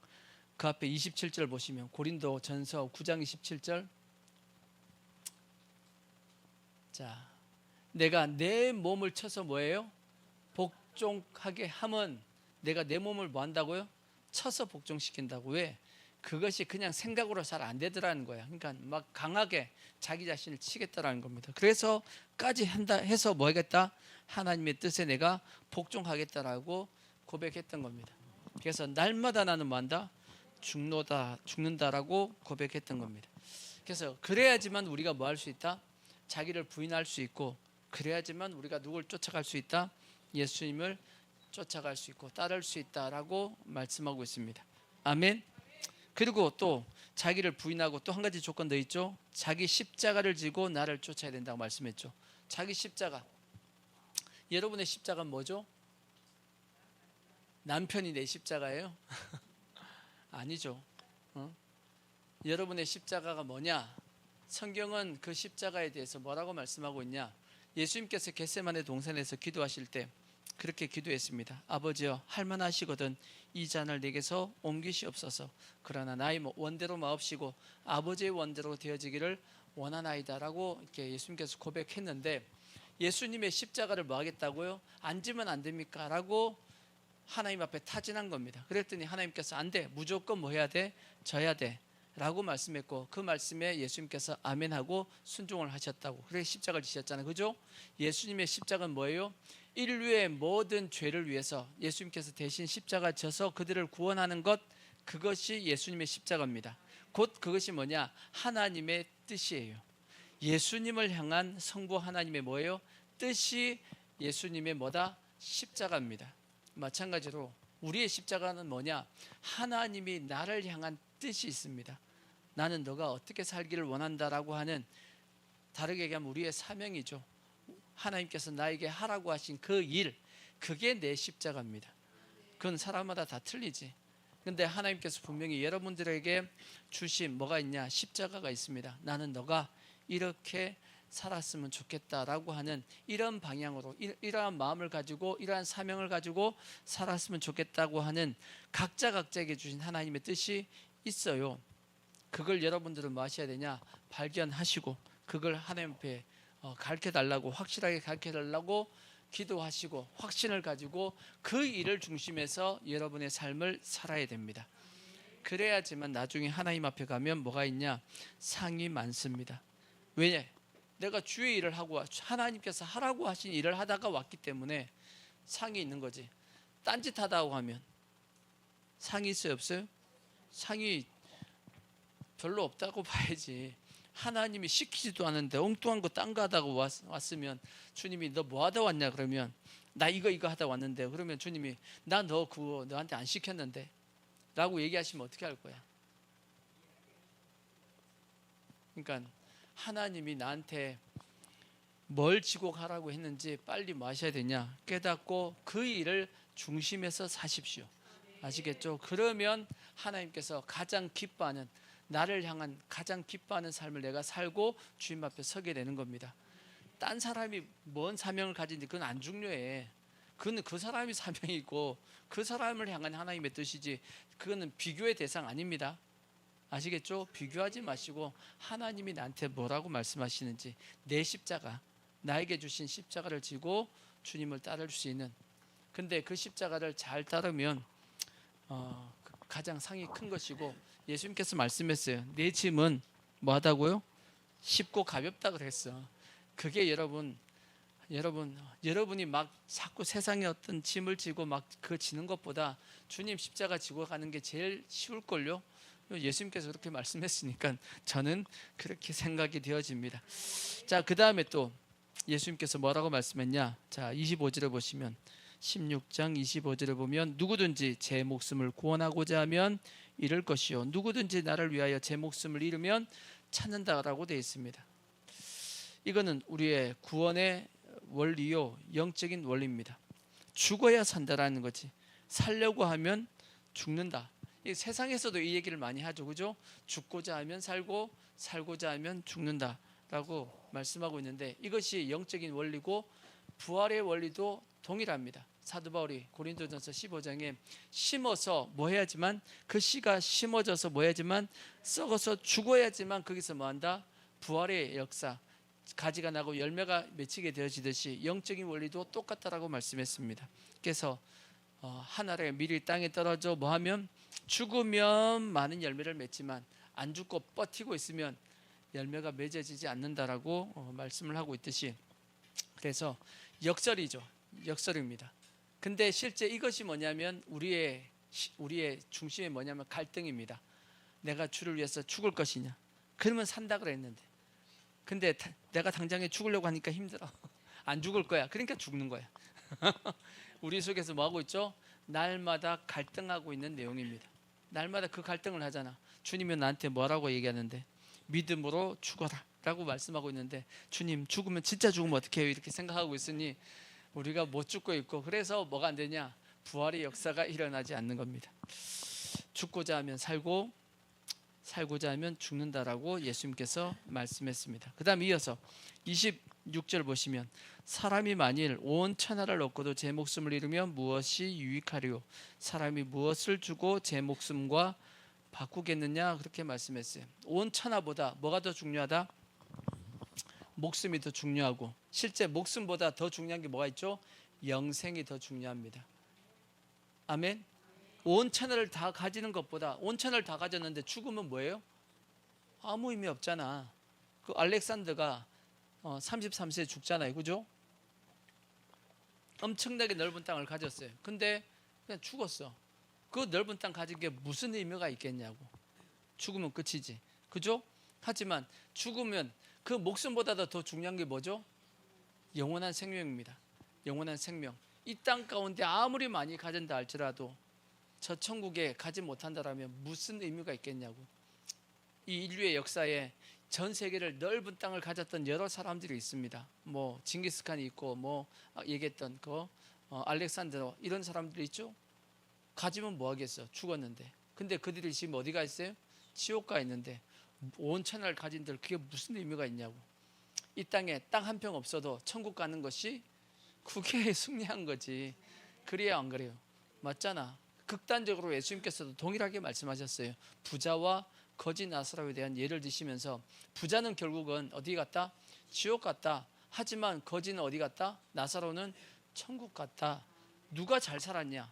그 앞에 27절 보시면, 고린도전서 9장 27절. 자, 내가 내 몸을 쳐서 뭐예요? 복종하게 함은, 내가 내 몸을 뭐 한다고요? 쳐서 복종시킨다고. 왜? 그것이 그냥 생각으로 잘 안 되더라는 거야. 그러니까 막 강하게 자기 자신을 치겠다라는 겁니다. 그래서까지 한다 해서 뭐 하겠다? 하나님의 뜻에 내가 복종하겠다라고 고백했던 겁니다. 그래서 날마다 나는 뭐 한다? 죽는다라고 고백했던 겁니다. 그래서 그래야지만 우리가 뭐 할 수 있다? 자기를 부인할 수 있고, 그래야지만 우리가 누굴 쫓아갈 수 있다? 예수님을 쫓아갈 수 있고 따를 수 있다라고 말씀하고 있습니다. 아멘. 그리고 또 자기를 부인하고 또 한 가지 조건 더 있죠. 자기 십자가를 지고 나를 쫓아야 된다고 말씀했죠. 자기 십자가. 여러분의 십자가는 뭐죠? 남편이 내 십자가예요? 아니죠. 여러분의 십자가가 뭐냐? 성경은 그 십자가에 대해서 뭐라고 말씀하고 있냐? 예수님께서 겟세마네 동산에서 기도하실 때 그렇게 기도했습니다. 아버지여, 할만하시거든 이 잔을 내게서 옮기시옵소서. 그러나 나의 원대로 마옵시고 아버지의 원대로 되어지기를 원하나이다라고 이렇게 예수님께서 고백했는데, 예수님의 십자가를 뭐 하겠다고요? 앉으면 안 됩니까? 라고 하나님 앞에 타진한 겁니다. 그랬더니 하나님께서 안 돼, 무조건 뭐 해야 돼? 져야 돼 라고 말씀했고, 그 말씀에 예수님께서 아멘하고 순종을 하셨다고. 그래서 십자가를 지셨잖아요. 그죠? 예수님의 십자가는 뭐예요? 인류의 모든 죄를 위해서 예수님께서 대신 십자가 져서 그들을 구원하는 것, 그것이 예수님의 십자가입니다. 곧 그것이 뭐냐? 하나님의 뜻이에요. 예수님을 향한 성부 하나님의 뭐예요? 뜻이 예수님의 뭐다? 십자가입니다. 마찬가지로 우리의 십자가는 뭐냐? 하나님이 나를 향한 뜻이 있습니다. 나는 너가 어떻게 살기를 원한다라고 하는, 다르게 얘기하면 우리의 사명이죠. 하나님께서 나에게 하라고 하신 그 일, 그게 내 십자가입니다. 그건 사람마다 다 틀리지. 근데 하나님께서 분명히 여러분들에게 주신 뭐가 있냐? 십자가가 있습니다. 나는 너가 이렇게 살았으면 좋겠다라고 하는 이런 방향으로, 이러한 마음을 가지고 이러한 사명을 가지고 살았으면 좋겠다고 하는 각자에게 주신 하나님의 뜻이 있어요. 그걸 여러분들은 뭐 하셔야 되냐? 발견하시고 그걸 하나님 앞에 가르쳐달라고, 확실하게 가르쳐달라고 기도하시고 확신을 가지고 그 일을 중심에서 여러분의 삶을 살아야 됩니다. 그래야지만 나중에 하나님 앞에 가면 뭐가 있냐? 상이 많습니다. 왜냐? 내가 주의 일을 하고 하나님께서 하라고 하신 일을 하다가 왔기 때문에 상이 있는 거지. 딴짓하다고 하면 상이 있어요, 없어요? 상이 별로 없다고 봐야지. 하나님이 시키지도 않은데 엉뚱한 거 딴 거 하다가 왔으면 주님이 너 뭐 하다 왔냐 그러면 나 이거 하다 왔는데, 그러면 주님이 나 너 그거 너한테 안 시켰는데 라고 얘기하시면 어떻게 할 거야? 그러니까 하나님이 나한테 뭘 지고 가라고 했는지 빨리 뭐 하셔야 되냐 깨닫고 그 일을 중심에서 사십시오. 아시겠죠? 그러면 하나님께서 가장 기뻐하는, 나를 향한 가장 기뻐하는 삶을 내가 살고 주님 앞에 서게 되는 겁니다. 딴 사람이 뭔 사명을 가진지 그건 안 중요해. 그건 그 사람이 사명이고 그 사람을 향한 하나님의 뜻이지, 그거는 비교의 대상 아닙니다. 아시겠죠? 비교하지 마시고 하나님이 나한테 뭐라고 말씀하시는지, 내 십자가, 나에게 주신 십자가를 지고 주님을 따를 수 있는, 근데 그 십자가를 잘 따르면 가장 상이 큰 것이고, 예수님께서 말씀했어요. 내 짐은 뭐하다고요? 쉽고 가볍다 그랬어. 그게 여러분이 막 자꾸 세상에 어떤 짐을 지고 막 그 지는 것보다 주님 십자가 지고 가는 게 제일 쉬울걸요. 예수님께서 그렇게 말씀했으니까 저는 그렇게 생각이 되어집니다. 자, 그 다음에 또 예수님께서 뭐라고 말씀했냐? 자, 25절을 보시면, 16장 25절을 보면, 누구든지 제 목숨을 구원하고자 하면 잃을 것이요 누구든지 나를 위하여 제 목숨을 잃으면 찾는다라고 되어 있습니다. 이거는 우리의 구원의 원리요, 영적인 원리입니다. 죽어야 산다라는 거지. 살려고 하면 죽는다. 이 세상에서도 이 얘기를 많이 하죠, 그죠? 죽고자 하면 살고 살고자 하면 죽는다라고 말씀하고 있는데, 이것이 영적인 원리고 부활의 원리도 동일합니다. 사도 바울이 고린도전서 15장에 심어서 뭐 해야지만, 그 씨가 심어져서 뭐 해야지만, 썩어서 죽어야지만 거기서 뭐한다? 부활의 역사, 가지가 나고 열매가 맺히게 되어지듯이 영적인 원리도 똑같다라고 말씀했습니다. 그래서 한 알의 밀이 땅에 떨어져 뭐하면 죽으면 많은 열매를 맺지만 안 죽고 버티고 있으면 열매가 맺어지지 않는다라고 말씀을 하고 있듯이, 그래서 역설이죠. 역설입니다. 근데 실제 이것이 뭐냐면 우리의 중심이 뭐냐면 갈등입니다. 내가 주를 위해서 죽을 것이냐, 그러면 산다 그랬는데, 근데 내가 당장에 죽으려고 하니까 힘들어. 안 죽을 거야. 그러니까 죽는 거야. 우리 속에서 뭐 하고 있죠? 날마다 갈등하고 있는 내용입니다. 날마다 그 갈등을 하잖아. 주님은 나한테 뭐라고 얘기하는데, 믿음으로 죽어라 라고 말씀하고 있는데, 주님 죽으면 진짜 죽으면 어떻게 해요? 이렇게 생각하고 있으니 우리가 못 죽고 있고, 그래서 뭐가 안 되냐? 부활의 역사가 일어나지 않는 겁니다. 죽고자 하면 살고 살고자 하면 죽는다라고 예수님께서 말씀했습니다. 그 다음 이어서 26절 보시면, 사람이 만일 온 천하를 얻고도 제 목숨을 잃으면 무엇이 유익하리요? 사람이 무엇을 주고 제 목숨과 바꾸겠느냐? 그렇게 말씀했어요. 온 천하보다 뭐가 더 중요하다? 목숨이 더 중요하고, 실제 목숨보다 더 중요한 게 뭐가 있죠? 영생이 더 중요합니다. 아멘. 온 천하를 다 가지는 것보다, 온 천하를 다 가졌는데 죽으면 뭐예요? 아무 의미 없잖아. 그 알렉산더가 33세에 죽잖아요, 그죠? 엄청나게 넓은 땅을 가졌어요. 근데 그냥 죽었어. 그 넓은 땅 가진 게 무슨 의미가 있겠냐고. 죽으면 끝이지, 그죠? 하지만 죽으면 그 목숨보다 더 중요한 게 뭐죠? 영원한 생명입니다. 영원한 생명. 이 땅 가운데 아무리 많이 가진다 할지라도 저 천국에 가지 못한다라면 무슨 의미가 있겠냐고. 이 인류의 역사에 전 세계를 넓은 땅을 가졌던 여러 사람들이 있습니다. 뭐 징기스칸이 있고, 뭐 얘기했던 알렉산더, 이런 사람들이 있죠. 가지면 뭐 하겠어? 죽었는데. 근데 그들이 지금 어디가 있어요? 지옥 가 있는데 온 천하를 가진들 그게 무슨 의미가 있냐고. 이 땅에 땅 한 평 없어도 천국 가는 것이 그게 승리한 거지. 그래야 안 그래요? 맞잖아. 극단적으로 예수님께서도 동일하게 말씀하셨어요. 부자와 거지 나사로에 대한 예를 드시면서, 부자는 결국은 어디 갔다? 지옥 갔다. 하지만 거지는 어디 갔다? 나사로는 천국 갔다. 누가 잘 살았냐?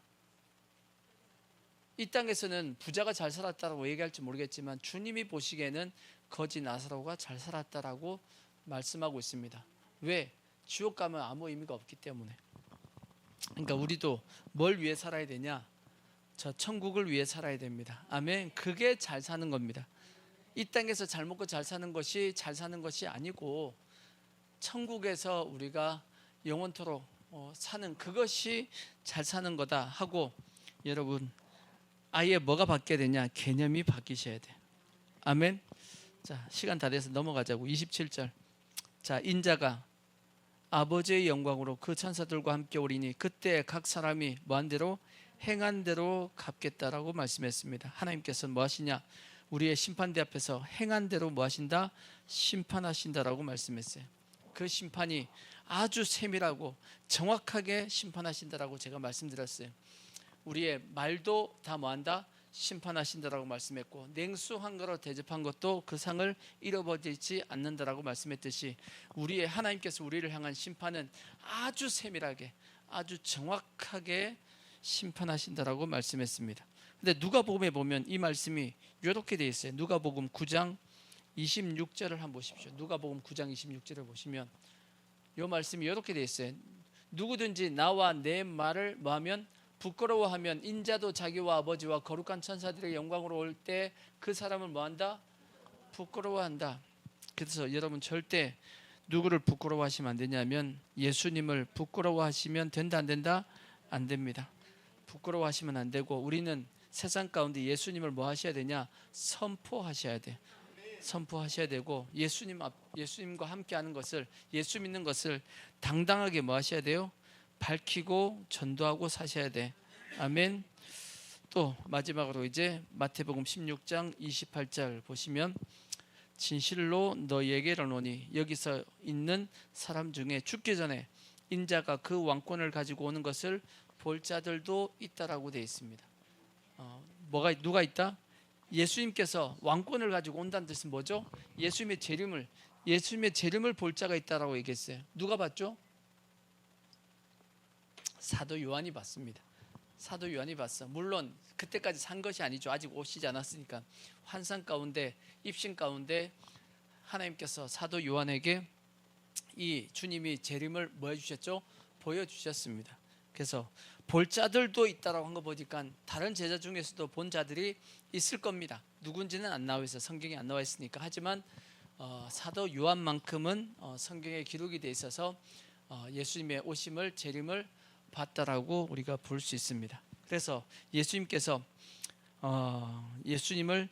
이 땅에서는 부자가 잘 살았다고 얘기할지 모르겠지만 주님이 보시기에는 거지 나사로가 잘 살았다라고 말씀하고 있습니다. 왜? 지옥 가면 아무 의미가 없기 때문에. 그러니까 우리도 뭘 위해 살아야 되냐? 저 천국을 위해 살아야 됩니다. 아멘. 그게 잘 사는 겁니다. 이 땅에서 잘 먹고 잘 사는 것이 잘 사는 것이 아니고, 천국에서 우리가 영원토록 사는 그것이 잘 사는 거다 하고, 여러분 아예 뭐가 바뀌어야 되냐? 개념이 바뀌셔야 돼. 아멘. 자, 시간 다 돼서 넘어가자고. 27절. 자, 인자가 아버지의 영광으로 그 천사들과 함께 오리니 그때 각 사람이 뭐한 대로 행한 대로 갚겠다라고 말씀했습니다. 하나님께서는 뭐 하시냐? 우리의 심판대 앞에서 행한 대로 뭐 하신다? 심판하신다라고 말씀했어요. 그 심판이 아주 세밀하고 정확하게 심판하신다라고 제가 말씀드렸어요. 우리의 말도 다 뭐한다? 심판하신다라고 말씀했고, 냉수한 거로 대접한 것도 그 상을 잃어버리지 않는다라고 말씀했듯이, 우리의 하나님께서 우리를 향한 심판은 아주 세밀하게 아주 정확하게 심판하신다라고 말씀했습니다. 근데 누가복음에 보면 이 말씀이 이렇게 되어 있어요. 누가복음 9장 26절을 한번 보십시오. 누가복음 9장 26절을 보시면 이 말씀이 이렇게 되어 있어요. 누구든지 나와 내 말을 뭐하면 부끄러워하면 인자도 자기와 아버지와 거룩한 천사들의 영광으로 올 때 그 사람을 뭐한다? 부끄러워한다. 그래서 여러분 절대 누구를 부끄러워하시면 안 되냐면 예수님을 부끄러워하시면 된다 안 된다? 안 됩니다. 부끄러워하시면 안 되고, 우리는 세상 가운데 예수님을 뭐 하셔야 되냐? 선포하셔야 돼. 선포하셔야 되고, 예수님과 함께하는 것을, 예수 믿는 것을 당당하게 뭐 하셔야 돼요? 밝히고 전도하고 사셔야 돼. 아멘. 또 마지막으로 이제 마태복음 16장 28절 보시면, 진실로 너희에게 이르노니 여기서 있는 사람 중에 죽기 전에 인자가 그 왕권을 가지고 오는 것을 볼 자들도 있다라고 되어 있습니다. 누가 있다? 예수님께서 왕권을 가지고 온다는 뜻은 뭐죠? 예수님의 재림을 볼 자가 있다라고 얘기했어요. 누가 봤죠? 사도 요한이 봤습니다. 사도 요한이 봤어. 물론 그때까지 산 것이 아니죠. 아직 오시지 않았으니까. 환상 가운데, 입신 가운데 하나님께서 사도 요한에게 이 주님이 재림을 뭐 해주셨죠? 보여주셨습니다. 그래서 볼 자들도 있다라고 한 거 보니까 다른 제자 중에서도 본 자들이 있을 겁니다. 누군지는 안 나와 있어. 성경에 안 나와 있으니까. 하지만 사도 요한만큼은 성경에 기록이 돼 있어서 예수님의 오심을, 재림을 봤다라고 우리가 볼 수 있습니다. 그래서 예수님께서 예수님을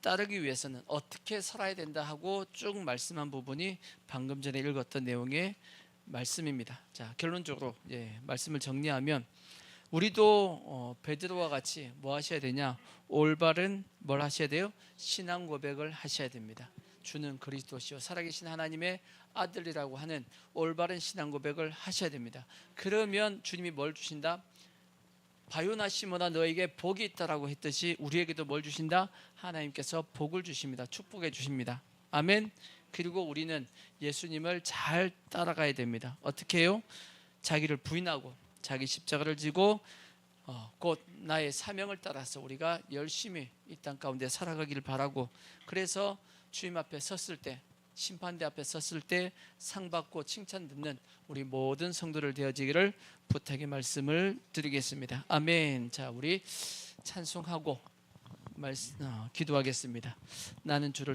따르기 위해서는 어떻게 살아야 된다 하고 쭉 말씀한 부분이 방금 전에 읽었던 내용의 말씀입니다. 자, 결론적으로 말씀을 정리하면, 우리도 베드로와 같이 뭐 하셔야 되냐? 올바른 뭘 하셔야 돼요? 신앙 고백을 하셔야 됩니다. 주는 그리스도시요 살아계신 하나님의 아들이라고 하는 올바른 신앙 고백을 하셔야 됩니다. 그러면 주님이 뭘 주신다? 바요나 시모나 너에게 복이 있다라고 했듯이 우리에게도 뭘 주신다? 하나님께서 복을 주십니다. 축복해 주십니다. 아멘. 그리고 우리는 예수님을 잘 따라가야 됩니다. 어떻게 해요? 자기를 부인하고 자기 십자가를 지고 곧 나의 사명을 따라서 우리가 열심히 이 땅 가운데 살아가기를 바라고, 그래서 주님 앞에 섰을 때, 심판대 앞에 섰을 때 상 받고 칭찬 듣는 우리 모든 성도들 되어지기를 부탁의 말씀을 드리겠습니다. 아멘. 자, 우리 찬송하고 기도하겠습니다. 나는 주를